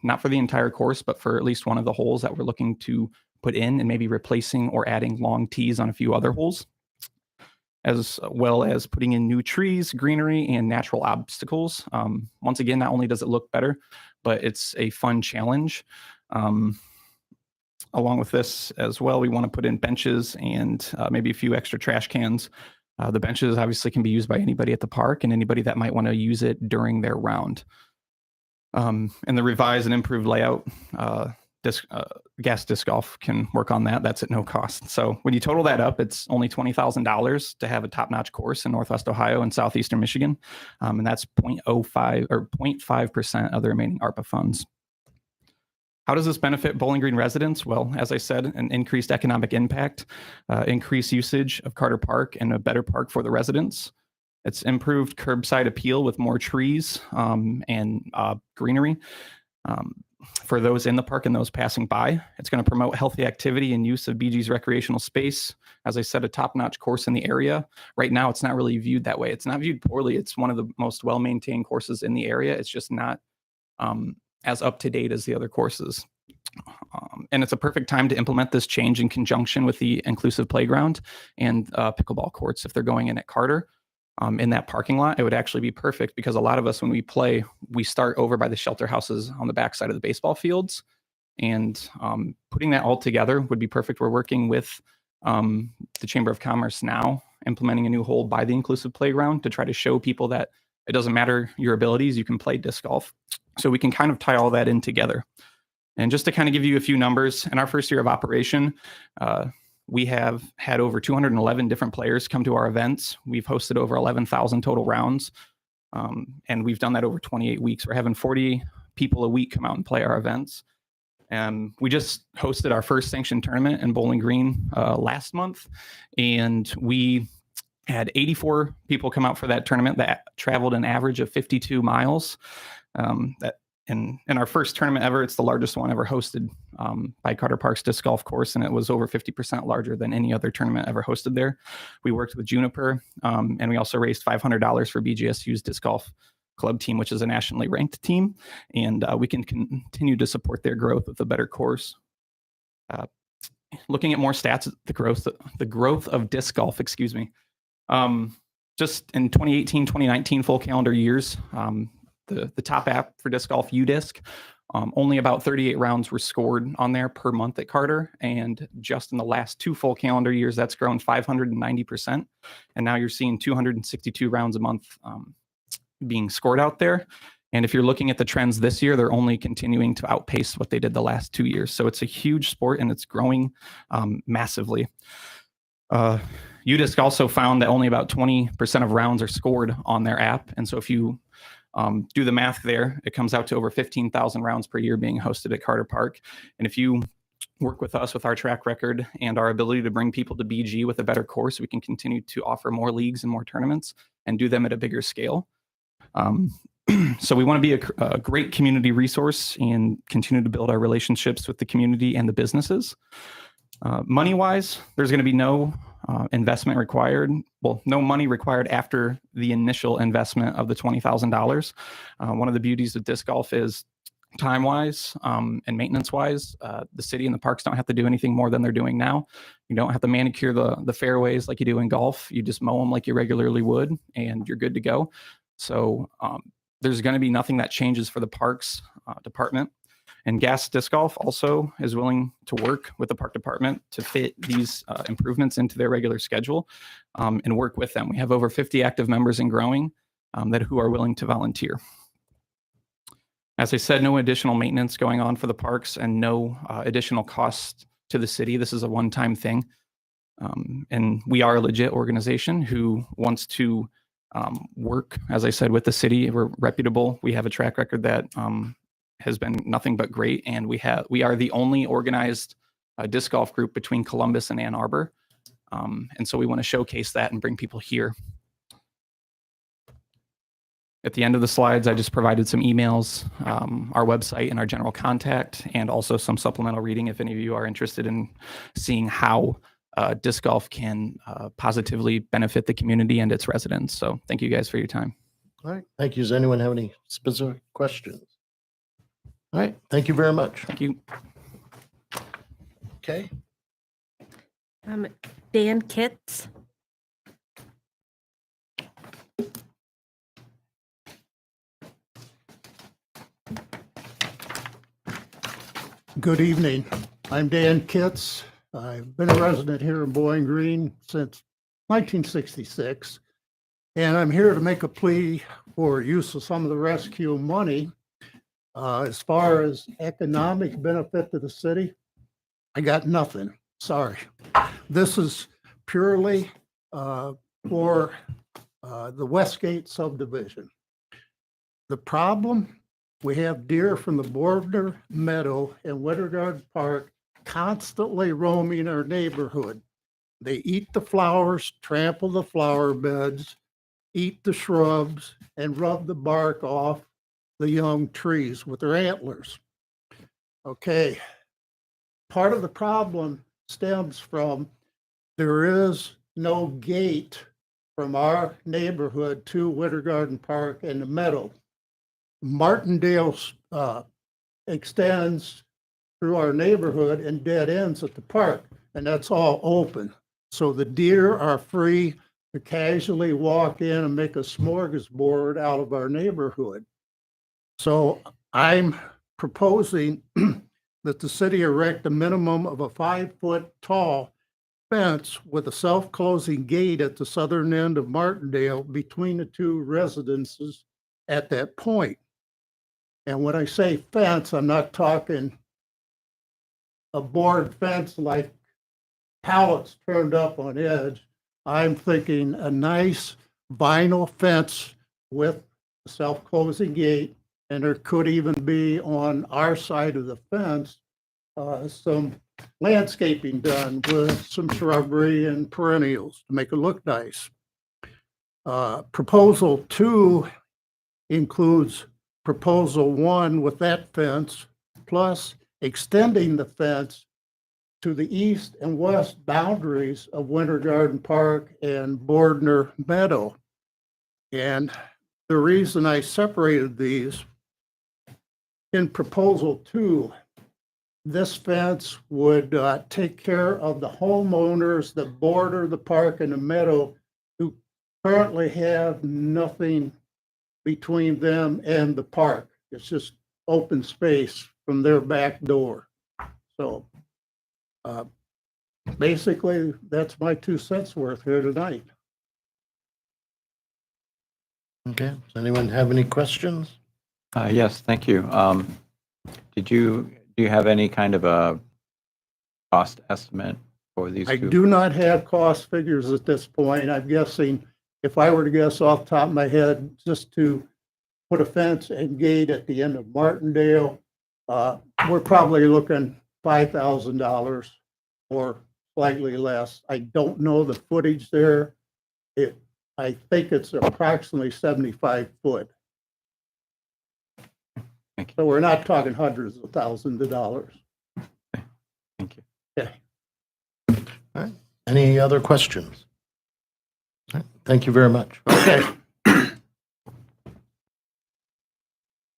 not for the entire course, but for at least one of the holes that we're looking to put in, and maybe replacing or adding long tees on a few other holes, as well as putting in new trees, greenery, and natural obstacles. Once again, not only does it look better, but it's a fun challenge. Along with this as well, we want to put in benches and maybe a few extra trash cans. The benches obviously can be used by anybody at the park and anybody that might want to use it during their round. And the revised and improved layout, GAS Disc Golf can work on that. That's at no cost. So when you total that up, it's only $20,000 to have a top-notch course in Northwest Ohio and Southeastern Michigan. And that's 0.05 or 0.5% of the remaining ARPA funds. How does this benefit Bowling Green residents? Well, as I said, an increased economic impact, increased usage of Carter Park, and a better park for the residents. It's improved curbside appeal with more trees and greenery for those in the park and those passing by. It's going to promote healthy activity and use of BG's recreational space. As I said, a top-notch course in the area. Right now, it's not really viewed that way. It's not viewed poorly. It's one of the most well-maintained courses in the area. It's just not as up-to-date as the other courses. And it's a perfect time to implement this change in conjunction with the inclusive playground and pickleball courts. If they're going in at Carter in that parking lot, it would actually be perfect, because a lot of us, when we play, we start over by the shelter houses on the backside of the baseball fields. And putting that all together would be perfect. We're working with the Chamber of Commerce now, implementing a new hole by the inclusive playground to try to show people that it doesn't matter your abilities, you can play disc golf. So we can kind of tie all that in together. And just to kind of give you a few numbers, in our first year of operation, we have had over 211 different players come to our events. We've hosted over 11,000 total rounds. And we've done that over 28 weeks. We're having 40 people a week come out and play our events. And we just hosted our first sanctioned tournament in Bowling Green last month. And we had 84 people come out for that tournament that traveled an average of 52 miles. That in our first tournament ever, it's the largest one ever hosted by Carter Park's disc golf course, and it was over 50% larger than any other tournament ever hosted there. We worked with Juniper, and we also raised $500 for BGSU's disc golf club team, which is a nationally ranked team, and we can continue to support their growth with a better course. Looking at more stats, the growth of disc golf, excuse me. Just in 2018, 2019 full calendar years, the top app for disc golf, UDisc, only about 38 rounds were scored on there per month at Carter. And just in the last 2 full calendar years, that's grown 590%. And now you're seeing 262 rounds a month being scored out there. And if you're looking at the trends this year, they're only continuing to outpace what they did the last 2 years. So it's a huge sport and it's growing massively. UDisc also found that only about 20% of rounds are scored on their app. And so if you do the math there, it comes out to over 15,000 rounds per year being hosted at Carter Park. And if you work with us with our track record and our ability to bring people to BG with a better course, we can continue to offer more leagues and more tournaments and do them at a bigger scale. So we want to be a great community resource and continue to build our relationships with the community and the businesses. Money-wise, there's going to be no investment required. Well, no money required after the initial investment of the $20,000. One of the beauties of disc golf is time-wise and maintenance-wise, the city and the parks don't have to do anything more than they're doing now. You don't have to manicure the fairways like you do in golf. You just mow them like you regularly would, and you're good to go. So there's going to be nothing that changes for the parks department. And Gas Disc Golf also is willing to work with the park department to fit these improvements into their regular schedule and work with them. We have over 50 active members and growing who are willing to volunteer. As I said, no additional maintenance going on for the parks and no additional costs to the city. This is a one-time thing. And we are a legit organization who wants to work, as I said, with the city. We're reputable. We have a track record that has been nothing but great. And we are the only organized disc golf group between Columbus and Ann Arbor. And so we want to showcase that and bring people here. At the end of the slides, I just provided some emails, our website and our general contact, and also some supplemental reading if any of you are interested in seeing how disc golf can positively benefit the community and its residents. So thank you guys for your time. All right. Thank you. Does anyone have any specific questions? All right. Thank you very much. Thank you. Okay. Dan Kitts. Good evening. I'm Dan Kitts. I've been a resident here in Bowling Green since 1966, and I'm here to make a plea for use of some of the rescue money. As far as economic benefit to the city, I got nothing. Sorry. This is purely for the Westgate subdivision. The problem, we have deer from the Bordner Meadow and Winter Garden Park constantly roaming our neighborhood. They eat the flowers, trample the flower beds, eat the shrubs, and rub the bark off the young trees with their antlers. Okay. Part of the problem stems from there is no gate from our neighborhood to Winter Garden Park and the Meadow. Martindale extends through our neighborhood and dead ends at the park, and that's all open. So the deer are free to casually walk in and make a smorgasbord out of our neighborhood. So I'm proposing that the city erect a minimum of a 5-foot tall fence with a self-closing gate at the southern end of Martindale between the two residences at that point. And when I say fence, I'm not talking a board fence like pallets turned up on edge. I'm thinking a nice vinyl fence with a self-closing gate, and there could even be on our side of the fence some landscaping done with some shrubbery and perennials to make it look nice. Proposal 2 includes Proposal 1 with that fence, plus extending the fence to the east and west boundaries of Winter Garden Park and Bordner Meadow. And the reason I separated these, in Proposal 2, this fence would take care of the homeowners that border the park and the meadow who currently have nothing between them and the park. It's just open space from their back door. So basically, that's my 2 cents worth here tonight. Okay. Does anyone have any questions? Yes, thank you. Do you have any kind of a cost estimate for these I two? do not have cost figures at this point. I'm guessing, if I were to guess off the top of my head, just to put a fence and gate at the end of Martindale, we're probably looking $5,000 or slightly less. I don't know the footage there. I think it's approximately 75 foot. Thank you. So we're not talking hundreds of thousands of dollars. Thank you. Okay. All right. Any other questions? All right, thank you very much. Okay.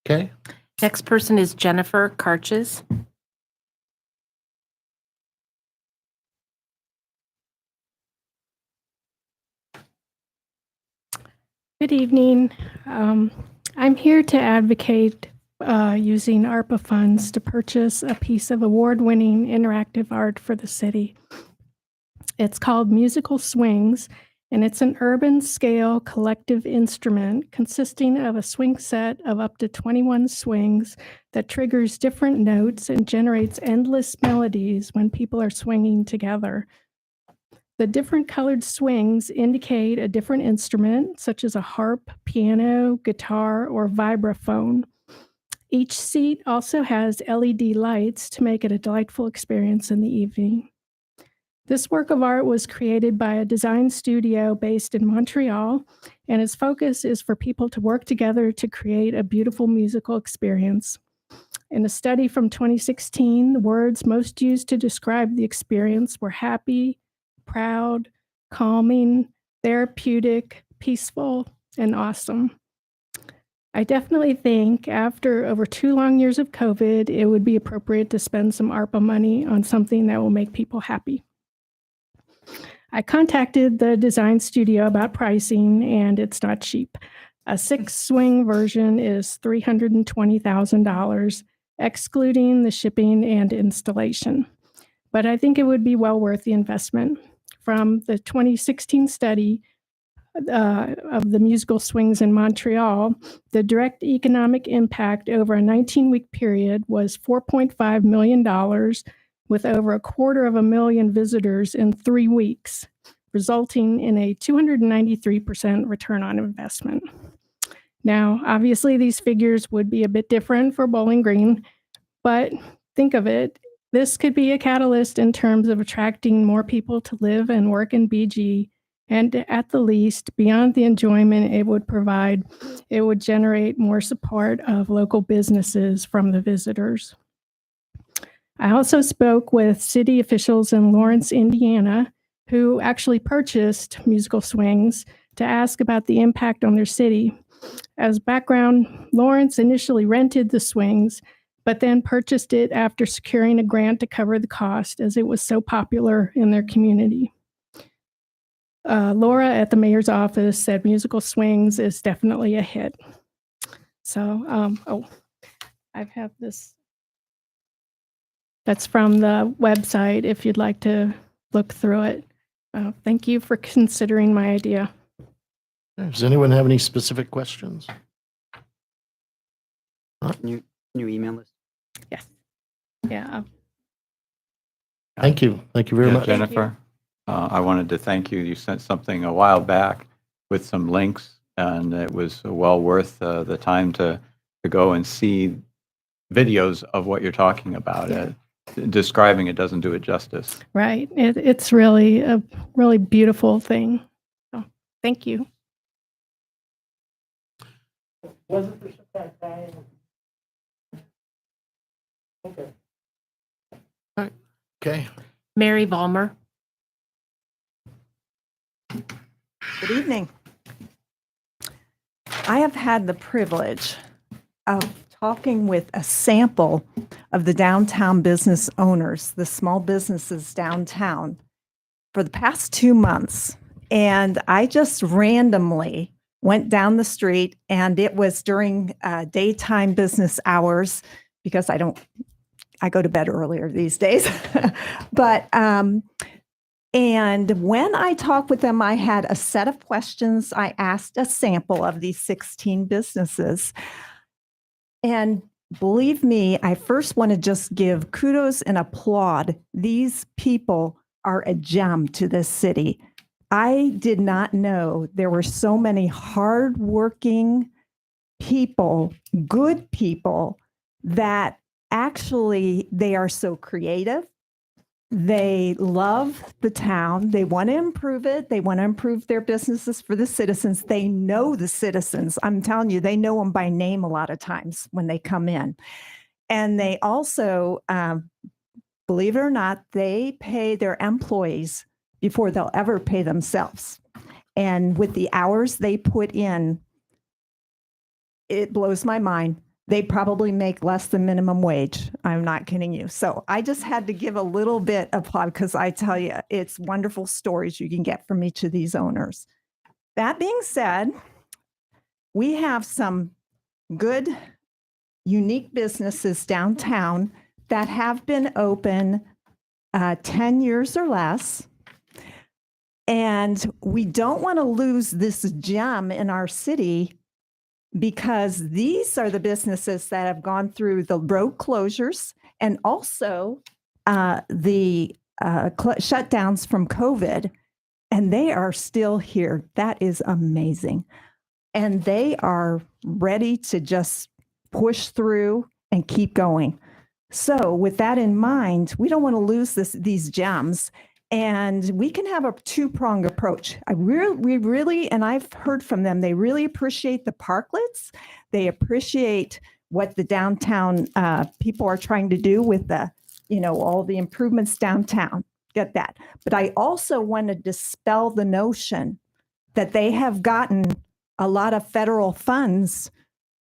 Okay. Next person is Jennifer Karches. Good evening. I'm here to advocate using ARPA funds to purchase a piece of award-winning interactive art for the city. It's called Musical Swings, and it's an urban scale collective instrument consisting of a swing set of up to 21 swings that triggers different notes and generates endless melodies when people are swinging together. The different colored swings indicate a different instrument, such as a harp, piano, guitar, or vibraphone. Each seat also has LED lights to make it a delightful experience in the evening. This work of art was created by a design studio based in Montreal, and its focus is for people to work together to create a beautiful musical experience. In a study from 2016, the words most used to describe the experience were happy, proud, calming, therapeutic, peaceful, and awesome. I definitely think after over 2 long years of COVID, it would be appropriate to spend some ARPA money on something that will make people happy. I contacted the design studio about pricing, and it's not cheap. A 6-swing version is $320,000, excluding the shipping and installation. But I think it would be well worth the investment. From the 2016 study of the musical swings in Montreal, the direct economic impact over a 19-week period was $4.5 million, with over 250,000 visitors in 3 weeks, resulting in a 293% return on investment. Now, obviously, these figures would be a bit different for Bowling Green, but think of it. This could be a catalyst in terms of attracting more people to live and work in BG, and at the least, beyond the enjoyment it would provide, it would generate more support of local businesses from the visitors. I also spoke with city officials in Lawrence, Indiana, who actually purchased musical swings to ask about the impact on their city. As background, Lawrence initially rented the swings, but then purchased it after securing a grant to cover the cost as it was so popular in their community. Laura at the mayor's office said musical swings is definitely a hit. So, I have this. That's from the website if you'd like to look through it. Thank you for considering my idea. Does anyone have any specific questions? Can you email us? Yes. Yeah. Thank you. Thank you very much. Jennifer, I wanted to thank you. You sent something a while back with some links, and it was well worth the time to go and see videos of what you're talking about. Describing it doesn't do it justice. Right. It's really a really beautiful thing. So, thank you. Okay. Mary Valmer. Good evening. I have had the privilege of talking with a sample of the downtown business owners, the small businesses downtown, for the past 2 months. And I just randomly went down the street, and it was during daytime business hours because I go to bed earlier these days. But, and when I talked with them, I had a set of questions. I asked a sample of these 16 businesses. And believe me, I first want to just give kudos and applaud. These people are a gem to this city. I did not know there were so many hardworking people, good people, that actually they are so creative. They love the town. They want to improve it. They want to improve their businesses for the citizens. They know the citizens. I'm telling you, they know them by name a lot of times when they come in. And they also, believe it or not, they pay their employees before they'll ever pay themselves. And with the hours they put in, it blows my mind. They probably make less than minimum wage. I'm not kidding you. So I just had to give a little bit of plug because I tell you, it's wonderful stories you can get from each of these owners. That being said, we have some good, unique businesses downtown that have been open 10 years or less. And we don't want to lose this gem in our city because these are the businesses that have gone through the road closures and also the shutdowns from COVID, and they are still here. That is amazing. And they are ready to just push through and keep going. So with that in mind, we don't want to lose these gems. And we can have a two-pronged approach. We really, and I've heard from them, they really appreciate the parklets. They appreciate what the downtown people are trying to do with the, all the improvements downtown. Get that. But I also want to dispel the notion that they have gotten a lot of federal funds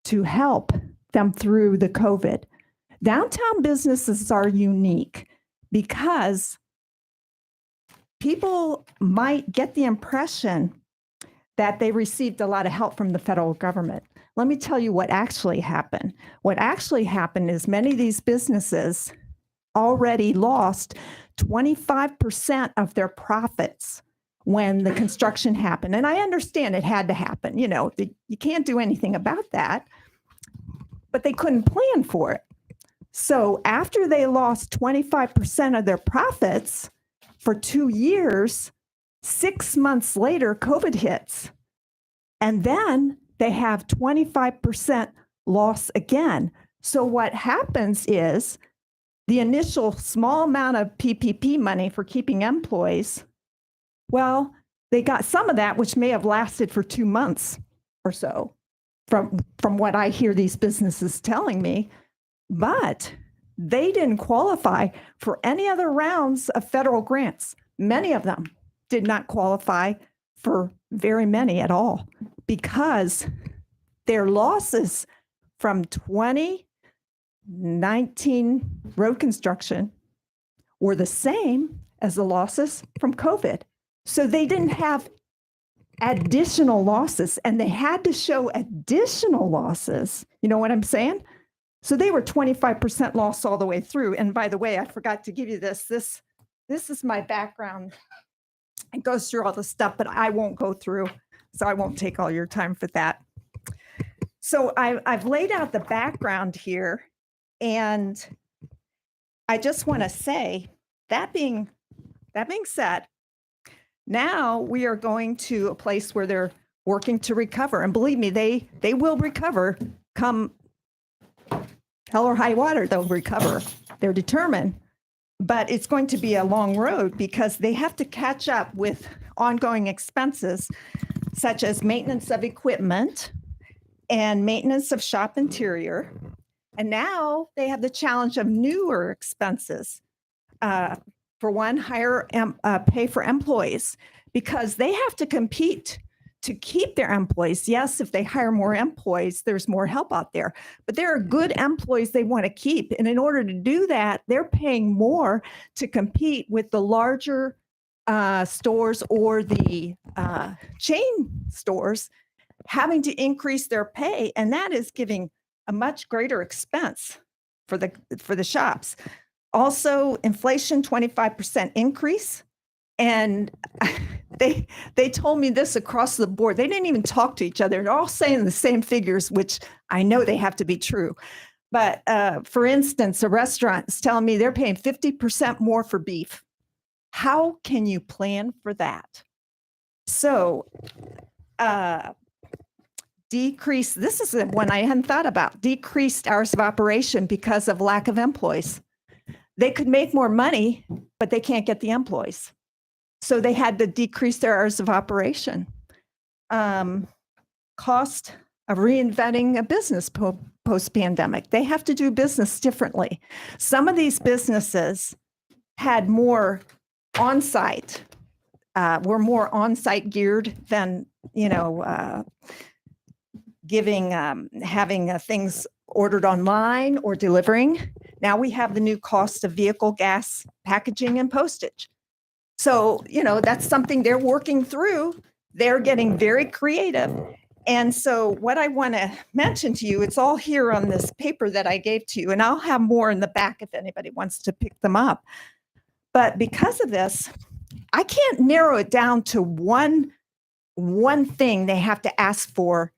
to help them through the COVID. Downtown businesses are unique because people might get the impression that they received a lot of help from the federal government. Let me tell you what actually happened. What actually happened is many of these businesses already lost 25% of their profits when the construction happened. And I understand it had to happen. You can't do anything about that, but they couldn't plan for it. So after they lost 25% of their profits, for 2 years, 6 months later, COVID hits. And then they have 25% loss again. So what happens is the initial small amount of PPP money for keeping employees, well, they got some of that, which may have lasted for 2 months or so, from what I hear these businesses telling me. But they didn't qualify for any other rounds of federal grants. Many of them did not qualify for very many at all because their losses from 2019 road construction were the same as the losses from COVID. So they didn't have additional losses, and they had to show additional losses. You know what I'm saying? So they were 25% loss all the way through. And by the way, I forgot to give you this. This is my background. It goes through all the stuff, but I won't go through. So I won't take all your time for that. So I've laid out the background here. And I just want to say, that being said, now we are going to a place where they're working to recover. And believe me, they will recover come hell or high water, they'll recover. They're determined. But it's going to be a long road because they have to catch up with ongoing expenses, such as maintenance of equipment and maintenance of shop interior. And now they have the challenge of newer expenses. For one, higher pay for employees, because they have to compete to keep their employees. Yes, if they hire more employees, there's more help out there, but there are good employees they want to keep. And in order to do that, they're paying more to compete with the larger stores or the chain stores, having to increase their pay. And that is giving a much greater expense for the shops. Also, inflation, 25% increase. And they told me this across the board. They didn't even talk to each other. They're all saying the same figures, which I know they have to be true. But for instance, a restaurant is telling me they're paying 50% more for beef. How can you plan for that? So decrease, this is the one I hadn't thought about, decreased hours of operation because of lack of employees. They could make more money, but they can't get the employees. So they had to decrease their hours of operation. Cost of reinventing a business post-pandemic. They have to do business differently. Some of these businesses had more on-site we're more on-site geared than, having things ordered online or delivering. Now we have the new cost of vehicle gas, packaging, and postage. So, that's something they're working through. They're getting very creative. And so what I want to mention to you, it's all here on this paper that I gave to you, and I'll have more in the back if anybody wants to pick them up. But because of this, I can't narrow it down to one thing they have to ask for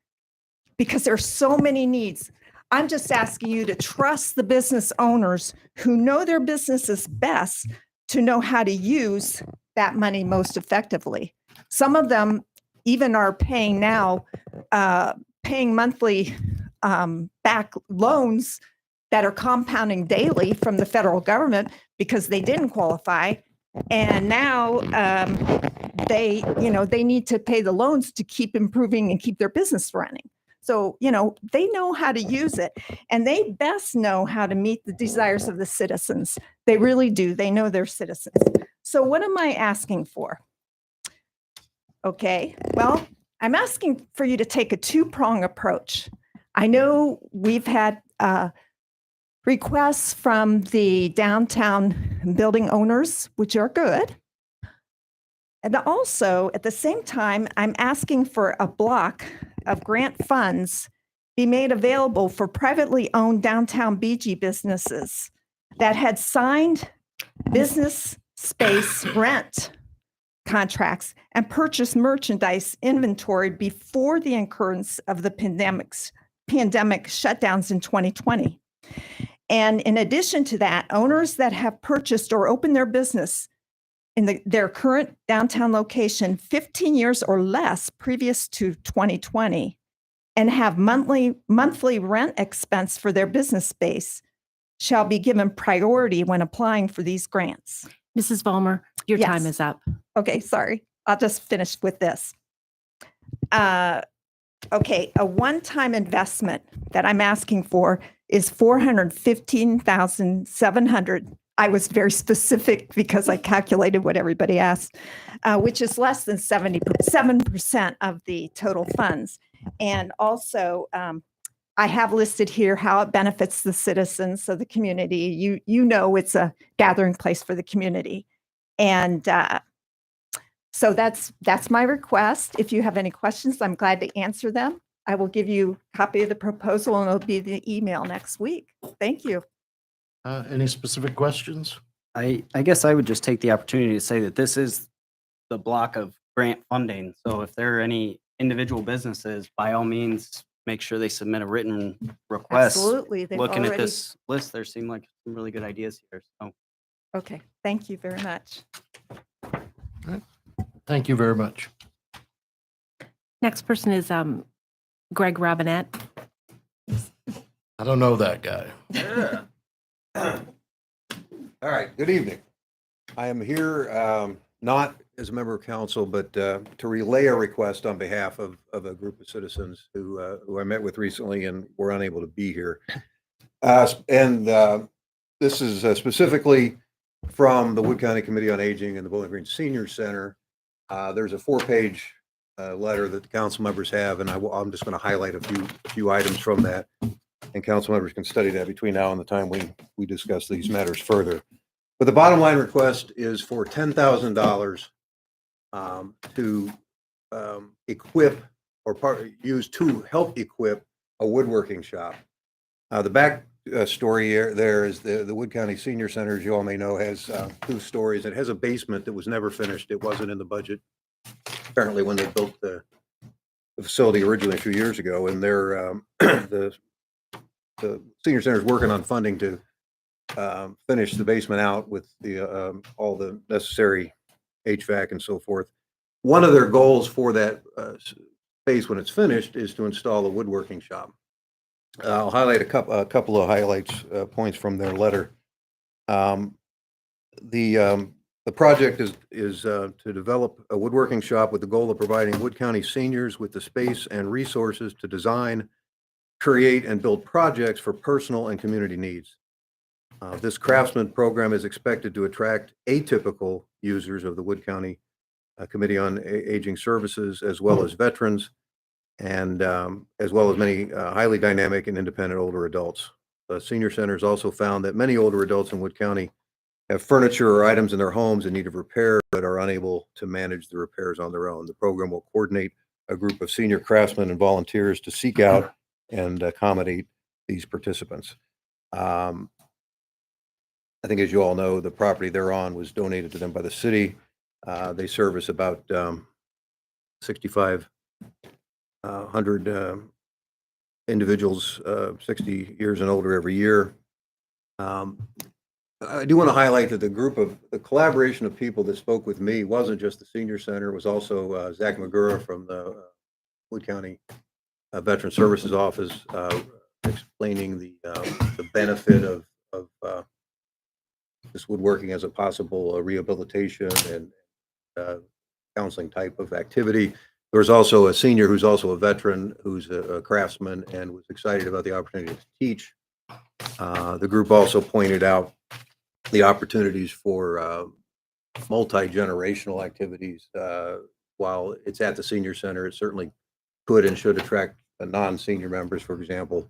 because there's so many needs. I'm just asking you to trust the business owners who know their businesses best to know how to use that money most effectively. Some of them even are paying now, paying monthly back loans that are compounding daily from the federal government because they didn't qualify. And now they need to pay the loans to keep improving and keep their business running. So, they know how to use it, and they best know how to meet the desires of the citizens. They really do. They know their citizens. So what am I asking for? Okay, well, I'm asking for you to take a two-prong approach. I know we've had requests from the downtown building owners, which are good. And also, at the same time, I'm asking for a block of grant funds be made available for privately owned downtown BG businesses that had signed business space rent contracts and purchased merchandise inventory before the occurrence of the pandemic shutdowns in 2020. And in addition to that, owners that have purchased or opened their business in their current downtown location 15 years or less previous to 2020 and have monthly rent expense for their business space shall be given priority when applying for these grants. Mrs. Valmer, your Yes. time is up. Okay, sorry. I'll just finish with this. Okay, a one-time investment that I'm asking for is $415,700. I was very specific because I calculated what everybody asked, which is less than 77% of the total funds. And also, I have listed here how it benefits the citizens of the community. You know, it's a gathering place for the community. And so that's my request. If you have any questions, I'm glad to answer them. I will give you a copy of the proposal and it'll be the email next week. Thank you. Any specific questions? I guess I would just take the opportunity to say that this is the block of grant funding. So if there are any individual businesses, by all means, make sure they submit a written request. Absolutely. They've Looking at already- this list, there seem like some really good ideas here. So Okay, thank you very much. Thank you very much. Next person is Greg Robinette. I don't know that guy. All right, good evening. I am here not as a member of council, but to relay a request on behalf of a group of citizens who I met with recently and were unable to be here. This is specifically from the Wood County Committee on Aging and the Bowling Green Senior Center. There's a 4-page letter that the council members have, and I'm just going to highlight a few items from that. And council members can study that between now and the time we discuss these matters further. But the bottom line request is for $10,000 to equip or use to help equip a woodworking shop. The back story there is the Wood County Senior Center, as you all may know, has 2 stories. It has a basement that was never finished. It wasn't in the budget, apparently, when they built the facility originally a few years ago. And they're the Senior Center is working on funding to finish the basement out with the all the necessary HVAC and so forth. One of their goals for that space when it's finished is to install a woodworking shop. I'll highlight a couple of points from their letter. The project is to develop a woodworking shop with the goal of providing Wood County seniors with the space and resources to design, create, and build projects for personal and community needs. This craftsman program is expected to attract atypical users of the Wood County Committee on Aging Services, as well as veterans, and as well as many highly dynamic and independent older adults. Senior centers also found that many older adults in Wood County have furniture or items in their homes in need of repair, but are unable to manage the repairs on their own. The program will coordinate a group of senior craftsmen and volunteers to seek out and accommodate these participants. I think, as you all know, the property they're on was donated to them by the city. They service about 6,500 individuals 60 years and older every year. I do want to highlight that the collaboration of people that spoke with me wasn't just the senior center. It was also Zach Magura from the Wood County Veteran Services Office, explaining the benefit of this woodworking as a possible rehabilitation and counseling type of activity. There was also a senior who's also a veteran, who's a craftsman, and was excited about the opportunity to teach. The group also pointed out the opportunities for multi-generational activities. While it's at the senior center, it certainly could and should attract non-senior members. For example,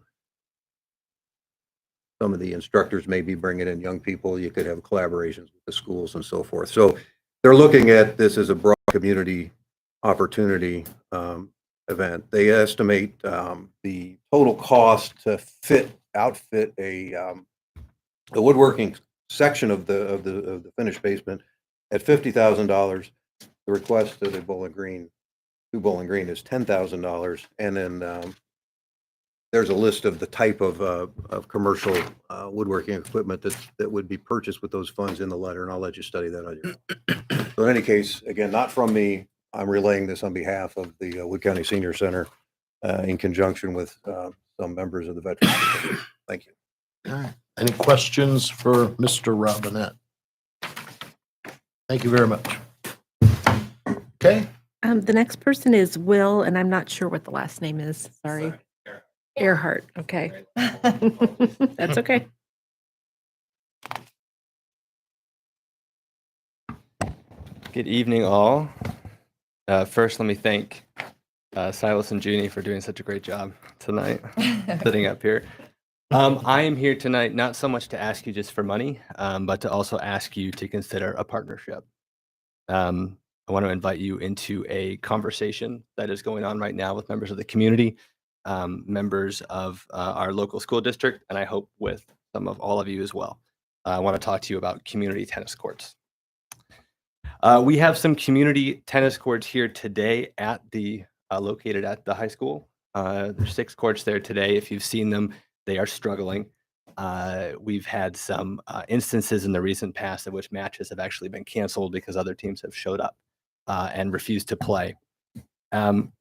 some of the instructors may be bringing in young people. You could have collaborations with the schools and so forth. So they're looking at this as a broad community opportunity event. They estimate the total cost to outfit a woodworking section of the finished basement at $50,000. The request to Bowling Green is $10,000, and then there's a list of the type of commercial woodworking equipment that would be purchased with those funds in the letter, and I'll let you study that on your own. So in any case, again, not from me. I'm relaying this on behalf of the Wood County Senior Center in conjunction with some members of the Veterans Committee. Thank you. All right. Any questions for Mr. Robinette? Thank you very much. Okay. The next person is Will, and I'm not sure what the last name is. Sorry. Earhart. Okay. That's okay. Good evening, all. First, let me thank Silas and Junie for doing such a great job tonight, sitting up here. I am here tonight not so much to ask you just for money, but to also ask you to consider a partnership. I want to invite you into a conversation that is going on right now with members of the community, members of our local school district, and I hope with some of all of you as well. I want to talk to you about community tennis courts. We have some community tennis courts here today at located at the high school. There's 6 courts there today. If you've seen them, they are struggling. We've had some instances in the recent past in which matches have actually been canceled because other teams have showed up and refused to play.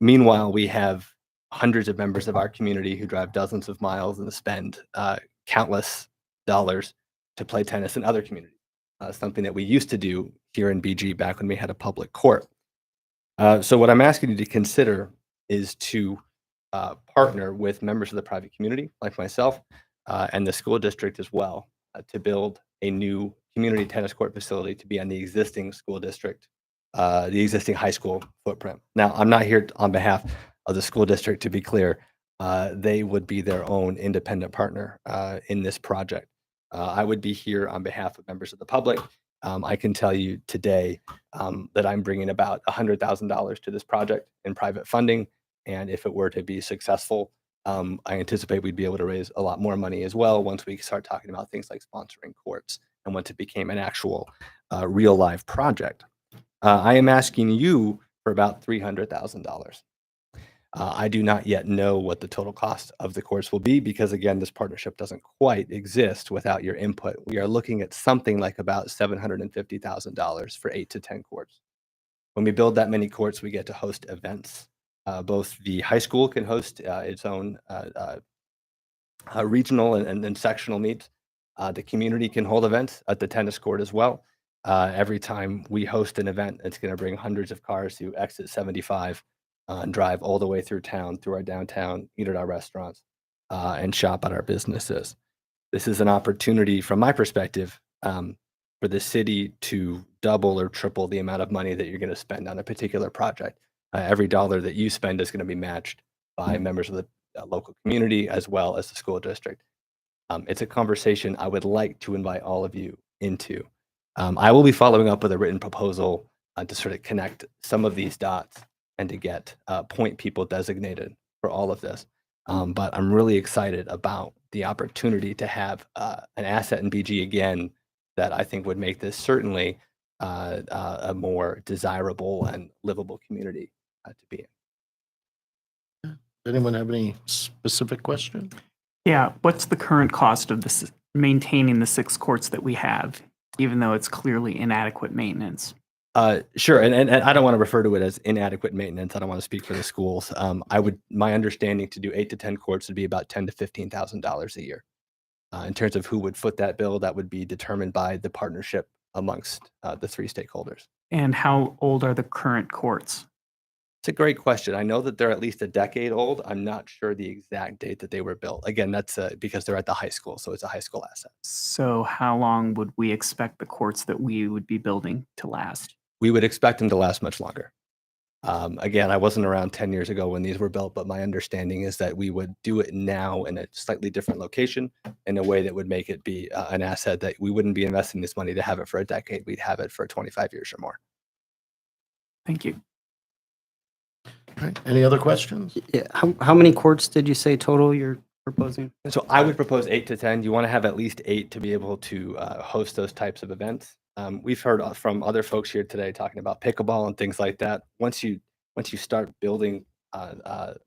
Meanwhile, we have hundreds of members of our community who drive dozens of miles and spend countless dollars to play tennis in other communities, something that we used to do here in BG back when we had a public court. So what I'm asking you to consider is to partner with members of the private community like myself and the school district as well to build a new community tennis court facility to be on the existing school district, the existing high school footprint. Now, I'm not here on behalf of the school district, to be clear. They would be their own independent partner in this project. I would be here on behalf of members of the public. I can tell you today that I'm bringing about $100,000 to this project in private funding. And if it were to be successful, I anticipate we'd be able to raise a lot more money as well once we start talking about things like sponsoring courts and once it became an actual real live project. I am asking you for about $300,000. I do not yet know what the total cost of the course will be because, again, this partnership doesn't quite exist without your input. We are looking at something like about $750,000 for 8 to 10 courts. When we build that many courts, we get to host events. Both the high school can host its own regional and sectional meets. The community can hold events at the tennis court as well. Every time we host an event, it's going to bring hundreds of cars through exit 75 and drive all the way through town, through our downtown, eat at our restaurants, and shop at our businesses. This is an opportunity, from my perspective, for for the city to double or triple the amount of money that you're going to spend on a particular project. Every dollar that you spend is going to be matched by members of the local community as well as the school district. It's a conversation I would like to invite all of you into. I will be following up with a written proposal to sort of connect some of these dots and to get point people designated for all of this. But I'm really excited about the opportunity to have an asset in BG again that I think would make this certainly a more desirable and livable community to be in. Anyone have any specific question? Yeah, what's the current cost of this maintaining the 6 courts that we have, even though it's clearly inadequate maintenance? Sure, and I don't want to refer to it as inadequate maintenance. I don't want to speak for the schools. My understanding to do 8 to 10 courts would be about $10,000 to $15,000 a year. In terms of who would foot that bill, that would be determined by the partnership amongst the 3 stakeholders. And how old are the current courts? It's a great question. I know that they're at least a decade old. I'm not sure the exact date that they were built. Again, that's because they're at the high school, so it's a high school asset. So how long would we expect the courts that we would be building to last? We would expect them to last much longer. Again, I wasn't around 10 years ago when these were built, but my understanding is that we would do it now in a slightly different location in a way that would make it be an asset that we wouldn't be investing this money to have it for a decade. We'd have it for 25 years or more. Thank you. All right. Any other questions? Yeah. How many courts did you say total you're proposing? So I would propose 8 to 10. You want to have at least 8 to be able to host those types of events. We've heard from other folks here today talking about pickleball and things like that. Once you start building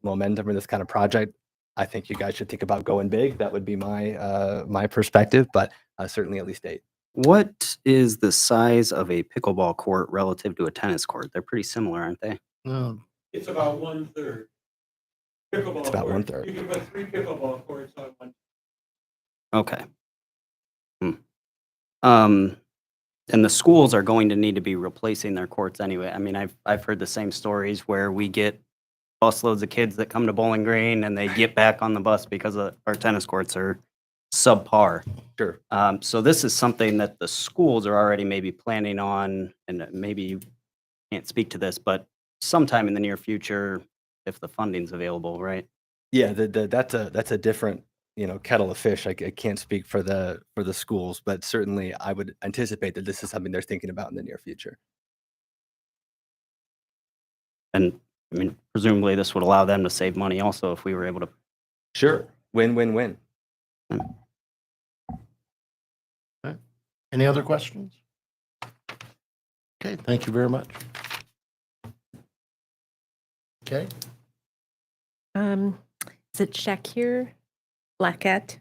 momentum in this kind of project, I think you guys should think about going big. That would be my perspective, but certainly at least 8. What is the size of a pickleball court relative to a tennis court? They're pretty similar, aren't they? No. It's about 1/3. Pickleball. It's about court. 1/3. You can put 3 pickleball courts on one. Okay. And the schools are going to need to be replacing their courts anyway. I mean, I've heard the same stories where we get busloads of kids that come to Bowling Green and they get back on the bus because our tennis courts are subpar. Sure. So this is something that the schools are already maybe planning on, and maybe you can't speak to this, but sometime in the near future, if the funding's available, right? Yeah, that's a different kettle of fish. I can't speak for the schools, but certainly I would anticipate that this is something they're thinking about in the near future. And I mean, presumably this would allow them to save money also if we were able to. Sure, win-win-win. Any other questions? Okay, thank you very much. Okay. Is it Shakir Blackett?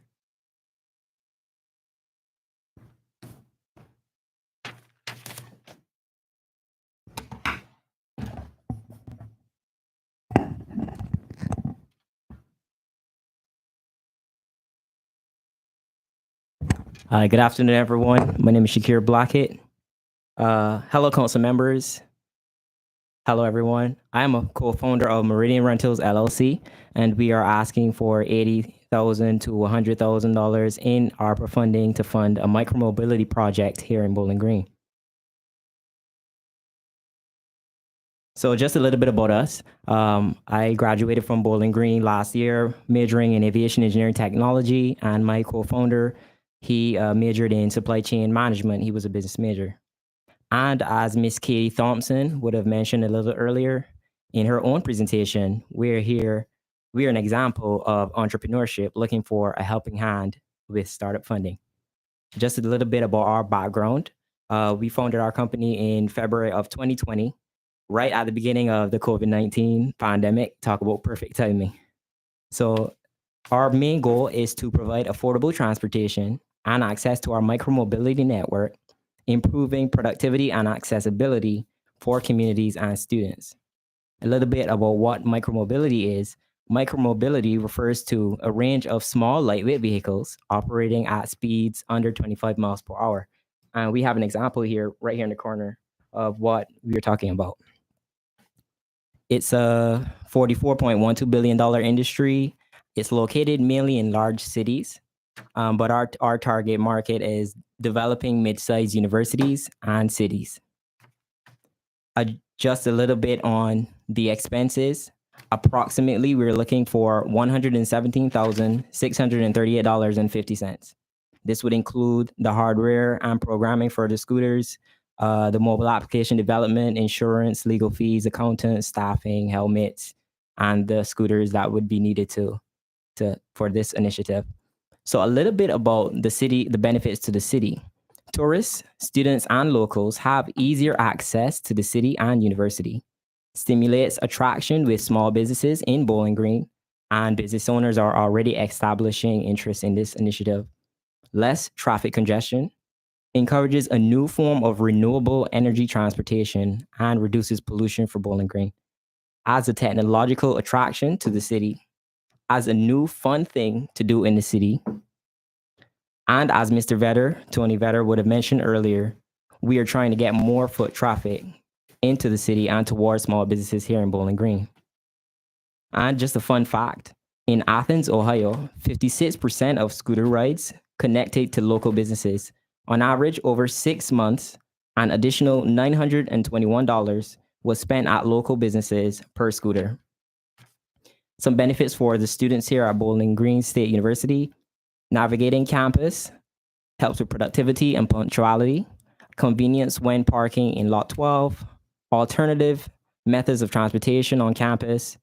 Good afternoon, everyone. My name is Shakir Blackett. Hello, council members. Hello, everyone. I am a co-founder of Meridian Rentals LLC, and we are asking for $80,000 to $100,000 in ARPA funding to fund a micromobility project here in Bowling Green. So just a little bit about us. I graduated from Bowling Green last year, majoring in aviation engineering technology, and my co-founder, he majored in supply chain management. He was a business major. And as Miss Katie Thompson would have mentioned a little earlier in her own presentation, we're an example of entrepreneurship, looking for a helping hand with startup funding. Just a little bit about our background. We founded our company in February of 2020, right at the beginning of the COVID-19 pandemic. Talk about perfect timing. So our main goal is to provide affordable transportation and access to our micromobility network, improving productivity and accessibility for communities and students. A little bit about what micromobility is. Micromobility refers to a range of small, lightweight vehicles operating at speeds under 25 miles per hour. And we have an example here, right here in the corner, of what we are talking about. It's a $44.12 billion industry. It's located mainly in large cities, but our target market is developing mid-sized universities and cities. Just a little bit on the expenses. Approximately, we're looking for $117,638.50. This would include the hardware and programming for the scooters, the mobile application development, insurance, legal fees, accountants, staffing, helmets, and the scooters that would be needed for this initiative. So a little bit about the city, the benefits to the city. Tourists, students, and locals have easier access to the city and university. Stimulates attraction with small businesses in Bowling Green, and business owners are already establishing interest in this initiative. Less traffic congestion, encourages a new form of renewable energy transportation, and reduces pollution for Bowling Green. Adds a technological attraction to the city, as a new fun thing to do in the city. And as Mr. Vetter, Tony Vetter would have mentioned earlier, we are trying to get more foot traffic into the city and towards small businesses here in Bowling Green. And just a fun fact, in Athens, Ohio, 56% of scooter rides connected to local businesses. On average, over 6 months, an additional $921 was spent at local businesses per scooter. Some benefits for the students here at Bowling Green State University: navigating campus, helps with productivity and punctuality, convenience when parking in Lot 12, alternative methods of transportation on campus.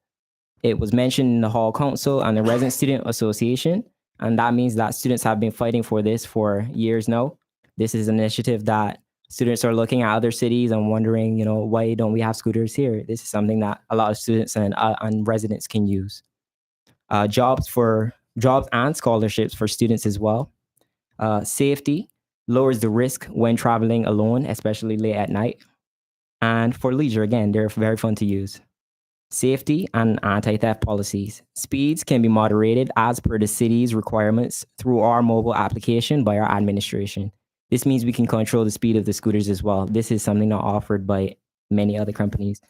It was mentioned in the Hall Council and the Resident Student Association, and that means that students have been fighting for this for years now. This is an initiative that students are looking at other cities and wondering, why don't we have scooters here? This is something that a lot of students and residents can use. Jobs and scholarships for students as well. Safety, lowers the risk when traveling alone, especially late at night. And for leisure, again, they're very fun to use. Safety and anti-theft policies. Speeds can be moderated as per the city's requirements through our mobile application by our administration. This means we can control the speed of the scooters as well. This is something not offered by many other companies.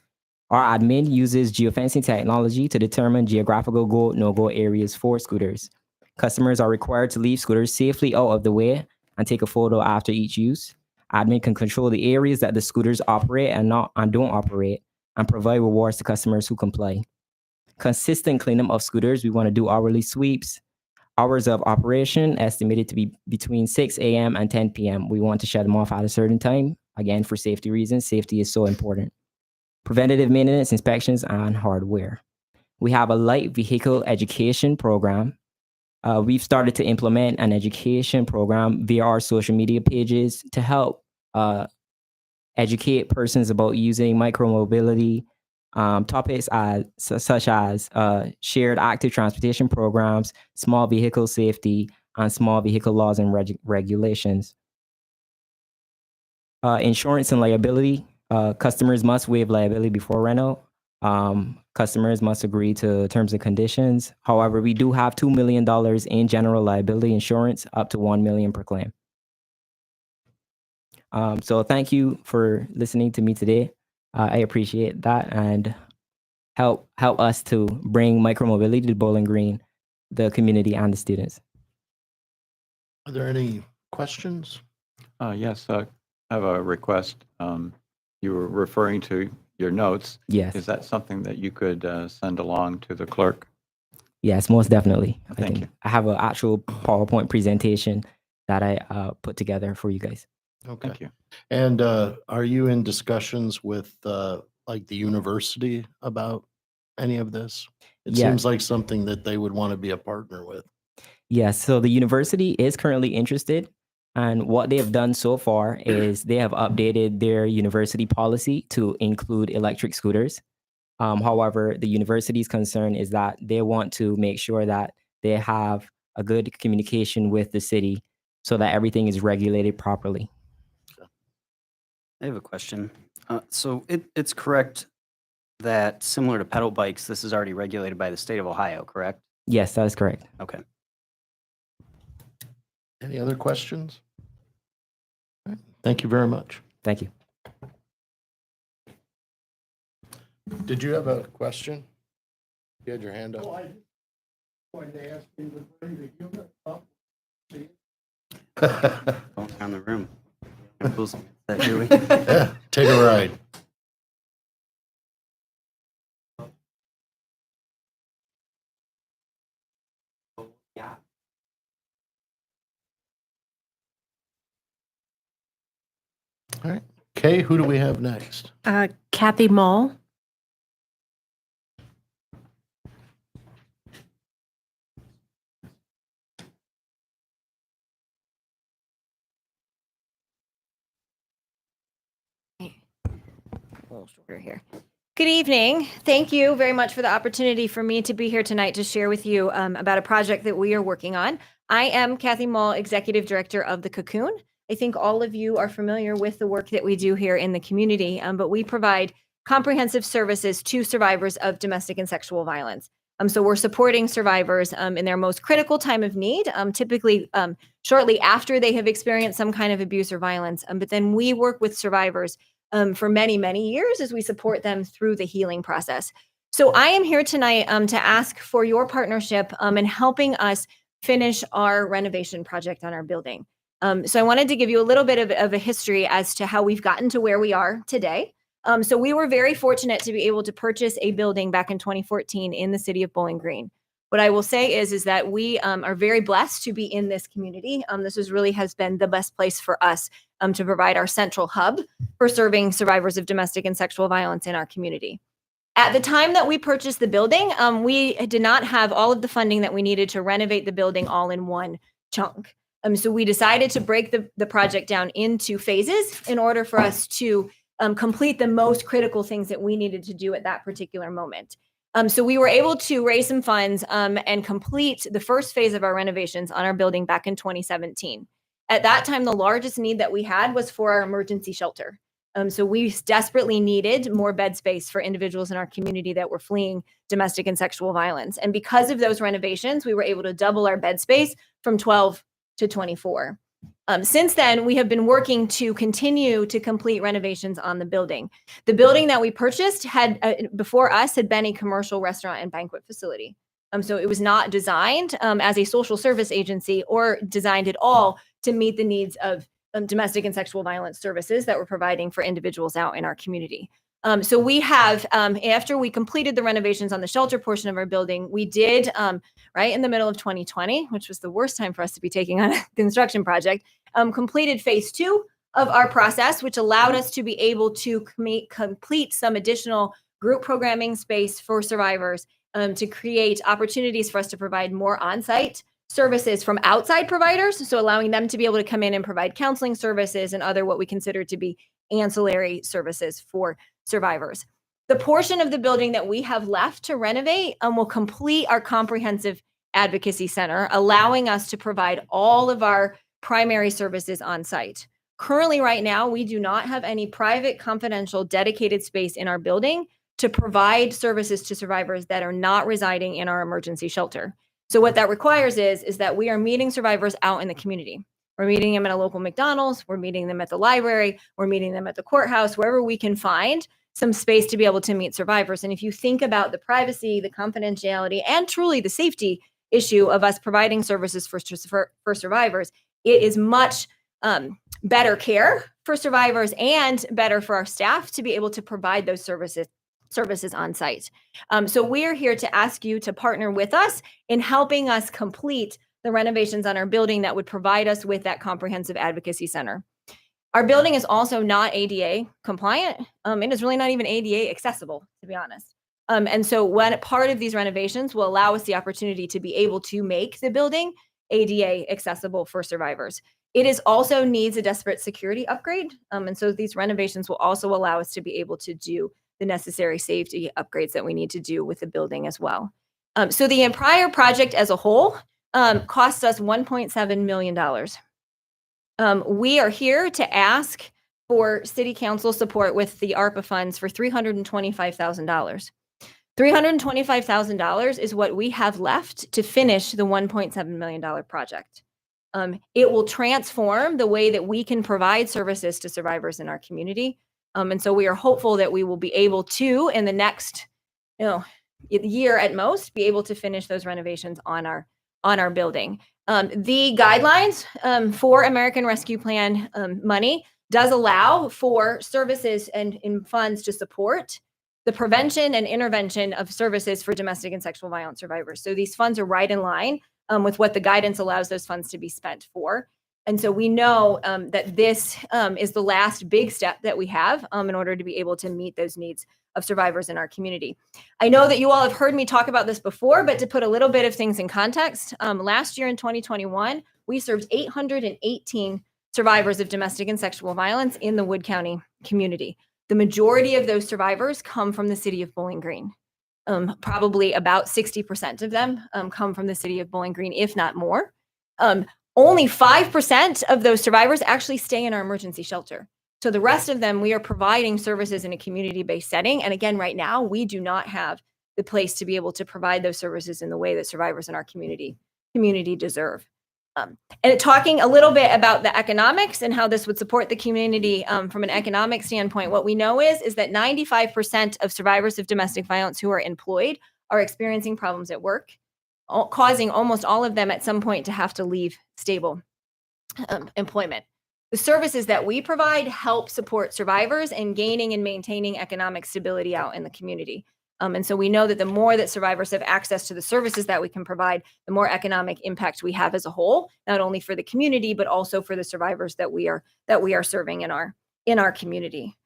Our admin uses geofencing technology to determine geographical go, no-go areas for scooters. Customers are required to leave scooters safely out of the way and take a photo after each use. Admin can control the areas that the scooters operate and don't operate, and provide rewards to customers who comply. Consistent cleanup of scooters. We want to do hourly sweeps. Hours of operation estimated to be between 6 a.m. and 10 p.m. We want to shut them off at a certain time. Again, for safety reasons, safety is so important. Preventative maintenance, inspections, and hardware. We have a light vehicle education program. We've started to implement an education program via our social media pages to help educate persons about using micromobility topics such as shared active transportation programs, small vehicle safety, and small vehicle laws and regulations. Insurance and liability. Customers must waive liability before rental. Customers must agree to terms and conditions. However, we do have $2 million in general liability insurance, up to $1 million per claim. So thank you for listening to me today. I appreciate that, and help us to bring micromobility to Bowling Green, the community, and the students. Are there any questions? Yes, I have a request. You were referring to your notes. Yes. Is that something that you could send along to the clerk? Yes, most definitely. Thank you. I have an actual PowerPoint presentation that I put together for you guys. Okay. Thank you. And are you in discussions with like the university about any of this? It Yeah. seems like something that they would want to be a partner with. Yes, so the university is currently interested, and what they have done so far is they have updated their university policy to include electric scooters. However, the university's concern is that they want to make sure that they have a good communication with the city so that everything is regulated properly. I have a question. So it's correct that similar to pedal bikes, this is already regulated by the state of Ohio, correct? Yes, that is correct. Okay. Any other questions? All right. Thank you very much. Thank you. Did you have a question? You had your hand up. I was going to ask you to bring the unit up. Walk around the room. Here we Yeah, take a ride. All right. Kay, who do we have next? Kathy Mull. A little shorter here. Good evening. Thank you very much for the opportunity for me to be here tonight to share with you about a project that we are working on. I am Kathy Mull, Executive Director of the Cocoon. I think all of you are familiar with the work that we do here in the community, but we provide comprehensive services to survivors of domestic and sexual violence. So we're supporting survivors in their most critical time of need, typically shortly after they have experienced some kind of abuse or violence. But then we work with survivors for many, many years as we support them through the healing process. So I am here tonight to ask for your partnership in helping us finish our renovation project on our building. So I wanted to give you a little bit of a history as to how we've gotten to where we are today. So we were very fortunate to be able to purchase a building back in 2014 in the city of Bowling Green. What I will say is that we are very blessed to be in this community. This has been the best place for us to provide our central hub for serving survivors of domestic and sexual violence in our community. At the time that we purchased the building, we did not have all of the funding that we needed to renovate the building all in one chunk. So we decided to break the project down into phases in order for us to complete the most critical things that we needed to do at that particular moment. So we were able to raise some funds and complete the first phase of our renovations on our building back in 2017. At that time, the largest need that we had was for our emergency shelter. So we desperately needed more bed space for individuals in our community that were fleeing domestic and sexual violence. And because of those renovations, we were able to double our bed space from 12 to 24. Since then, we have been working to continue to complete renovations on the building. The building that we purchased had before us had been a commercial restaurant and banquet facility. So it was not designed as a social service agency or designed at all to meet the needs of domestic and sexual violence services that we're providing for individuals out in our community. So we have, after we completed the renovations on the shelter portion of our building, we did, right in the middle of 2020, which was the worst time for us to be taking on a construction project, completed phase 2 of our process, which allowed us to be able to complete some additional group programming space for survivors, to create opportunities for us to provide more on-site services from outside providers. So allowing them to be able to come in and provide counseling services and other what we consider to be ancillary services for survivors. The portion of the building that we have left to renovate will complete our comprehensive advocacy center, allowing us to provide all of our primary services on site. Currently, right now, we do not have any private, confidential, dedicated space in our building to provide services to survivors that are not residing in our emergency shelter. So what that requires is that we are meeting survivors out in the community. We're meeting them at a local McDonald's, we're meeting them at the library, we're meeting them at the courthouse, wherever we can find some space to be able to meet survivors. And if you think about the privacy, the confidentiality, and truly the safety issue of us providing services for survivors, it is much better care for survivors and better for our staff to be able to provide those services on site. So we're here to ask you to partner with us in helping us complete the renovations on our building that would provide us with that comprehensive advocacy center. Our building is also not ADA compliant. It is really not even ADA accessible, to be honest. And so when part of these renovations will allow us the opportunity to be able to make the building ADA accessible for survivors. It is also needs a desperate security upgrade. And so these renovations will also allow us to be able to do the necessary safety upgrades that we need to do with the building as well. So the entire project as a whole cost us $1.7 million. We are here to ask for City Council support with the ARPA funds for $325,000. $325,000 is what we have left to finish the $1.7 million project. It will transform the way that we can provide services to survivors in our community. And so we are hopeful that we will be able to, in the next year at most, be able to finish those renovations on our on our building. The guidelines for American Rescue Plan money does allow for services and in funds to support the prevention and intervention of services for domestic and sexual violence survivors. So these funds are right in line with what the guidance allows those funds to be spent for. And so we know that this is the last big step that we have in order to be able to meet those needs of survivors in our community. I know that you all have heard me talk about this before, but to put a little bit of things in context, last year in 2021, we served 818 survivors of domestic and sexual violence in the Wood County community. The majority of those survivors come from the city of Bowling Green. Probably about 60% of them come from the city of Bowling Green, if not more. Only 5% of those survivors actually stay in our emergency shelter. So the rest of them, we are providing services in a community-based setting. And again, right now, we do not have the place to be able to provide those services in the way that survivors in our community deserve. And talking a little bit about the economics and how this would support the community from an economic standpoint, what we know is that 95% of survivors of domestic violence who are employed are experiencing problems at work, causing almost all of them at some point to have to leave stable employment. The services that we provide help support survivors in gaining and maintaining economic stability out in the community. And so we know that the more that survivors have access to the services that we can provide, the more economic impact we have as a whole, not only for the community, but also for the survivors that we are serving in our community.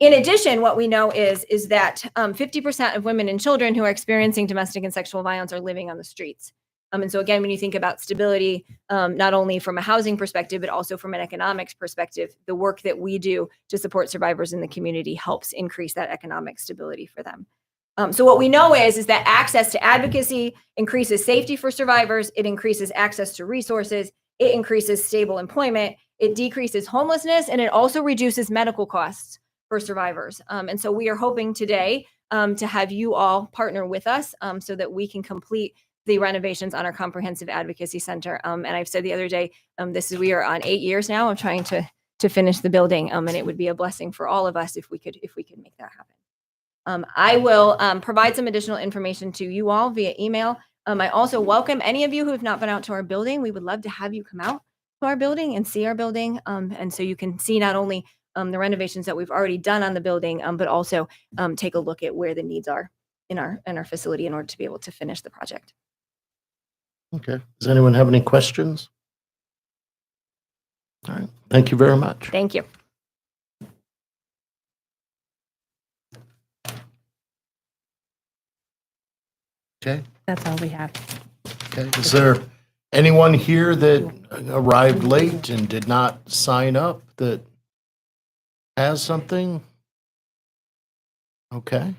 In addition, what we know is that 50% of women and children who are experiencing domestic and sexual violence are living on the streets. And so again, when you think about stability, not only from a housing perspective, but also from an economics perspective, the work that we do to support survivors in the community helps increase that economic stability for them. So what we know is that access to advocacy increases safety for survivors, it increases access to resources, it increases stable employment, it decreases homelessness, and it also reduces medical costs for survivors. And so we are hoping today to have you all partner with us so that we can complete the renovations on our comprehensive advocacy center. And I've said the other day, we are on 8 years now of trying to finish the building, and it would be a blessing for all of us if we could make that happen. I will provide some additional information to you all via email. I also welcome any of you who have not been out to our building. We would love to have you come out to our building and see our building. And so you can see not only the renovations that we've already done on the building, but also take a look at where the needs are in our facility in order to be able to finish the project. Okay. Does anyone have any questions? All right. Thank you very much. Thank you. Okay. That's all we have. Okay. Is there anyone here that arrived late and did not sign up that has something? Okay.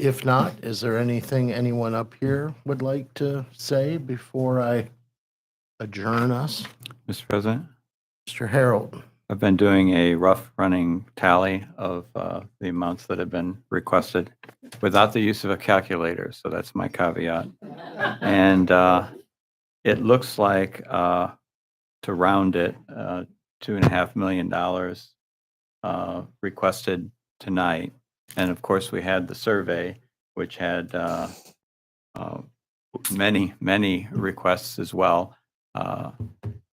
If not, is there anything anyone up here would like to say before I adjourn us? Mr. President, Mr. Harold. I've been doing a rough running tally of the amounts that have been requested without the use of a calculator. So that's my caveat. And it looks like, to round it, $2.5 million requested tonight. And of course, we had the survey, which had many requests as well.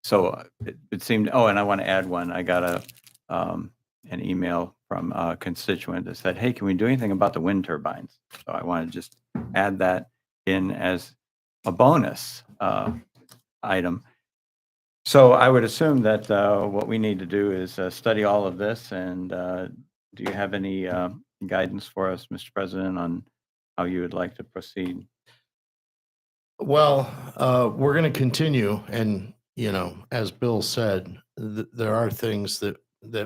So it seemed, oh, and I want to add one. I got an email from a constituent that said, hey, can we do anything about the wind turbines? So I want to just add that in as a bonus item. So I would assume that what we need to do is study all of this. And do you have any guidance for us, Mr. President, on how you would like to proceed? Well, we're going to continue. And, you know, as Bill said, there are things that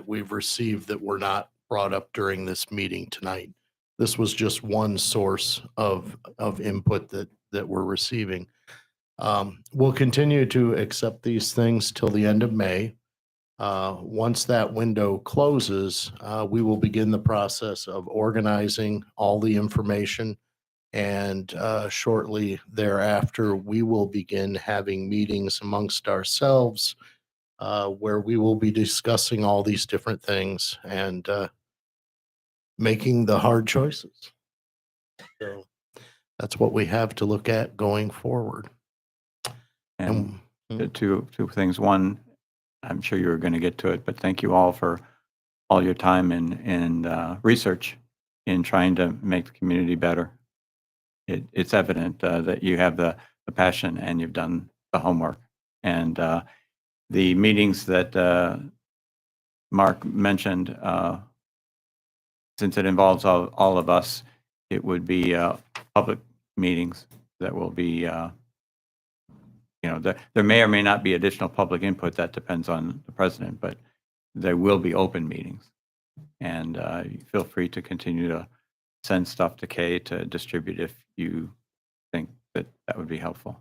we've received that were not brought up during this meeting tonight. This was just one source of input that we're receiving. We'll continue to accept these things till the end of May. Once that window closes, we will begin the process of organizing all the information. And shortly thereafter, we will begin having meetings amongst ourselves where we will be discussing all these different things and making the hard choices. So that's what we have to look at going forward. And the two things. One, I'm sure you were going to get to it, but thank you all for all your time and research in trying to make the community better. It's evident that you have the passion and you've done the homework. And the meetings that Mark mentioned, since it involves all of us, it would be public meetings that will be, there may or may not be additional public input. That depends on the president, but there will be open meetings. And feel free to continue to send stuff to Kay to distribute if you think that would be helpful.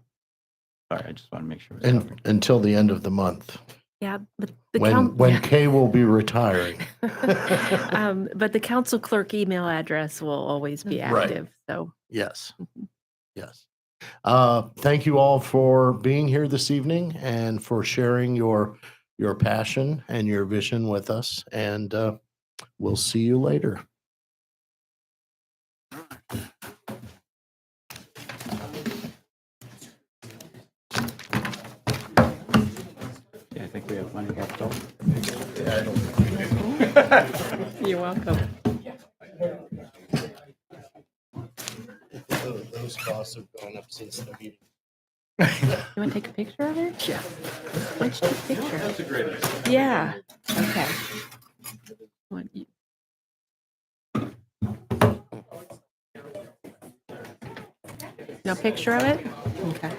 Sorry, I just want to make sure. And until the end of the month, Yeah, but the when Kay will be retiring. but the council clerk email address will always be Right. active, so. Yes, yes. Thank you all for being here this evening and for sharing your passion and your vision with us. And we'll see you later. Yeah, I think we have money left over. You're welcome. Those costs have gone up since the meeting. You want to take a picture of it? Yeah. Why don't you take a picture? That's a great idea. Yeah, okay. Want you- No picture of it? Okay.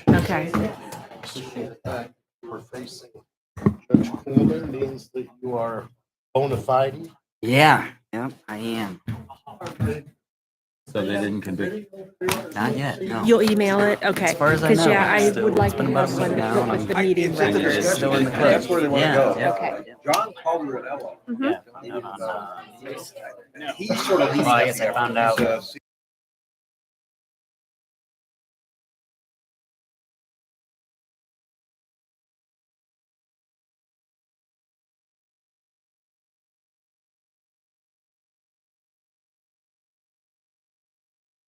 Okay. We're facing Judge Coleman means that you are bona fide. Yeah, yep, I am. So they didn't convict? Not yet, no. You'll email it? Okay. As far as I Because, know, yeah, I it's still- would like it's to been have about a one week now, with and the meeting It's records. still in the code. That's where they want to go. Okay. John Calderella. Mhm. He's sort of. Well, I guess I found out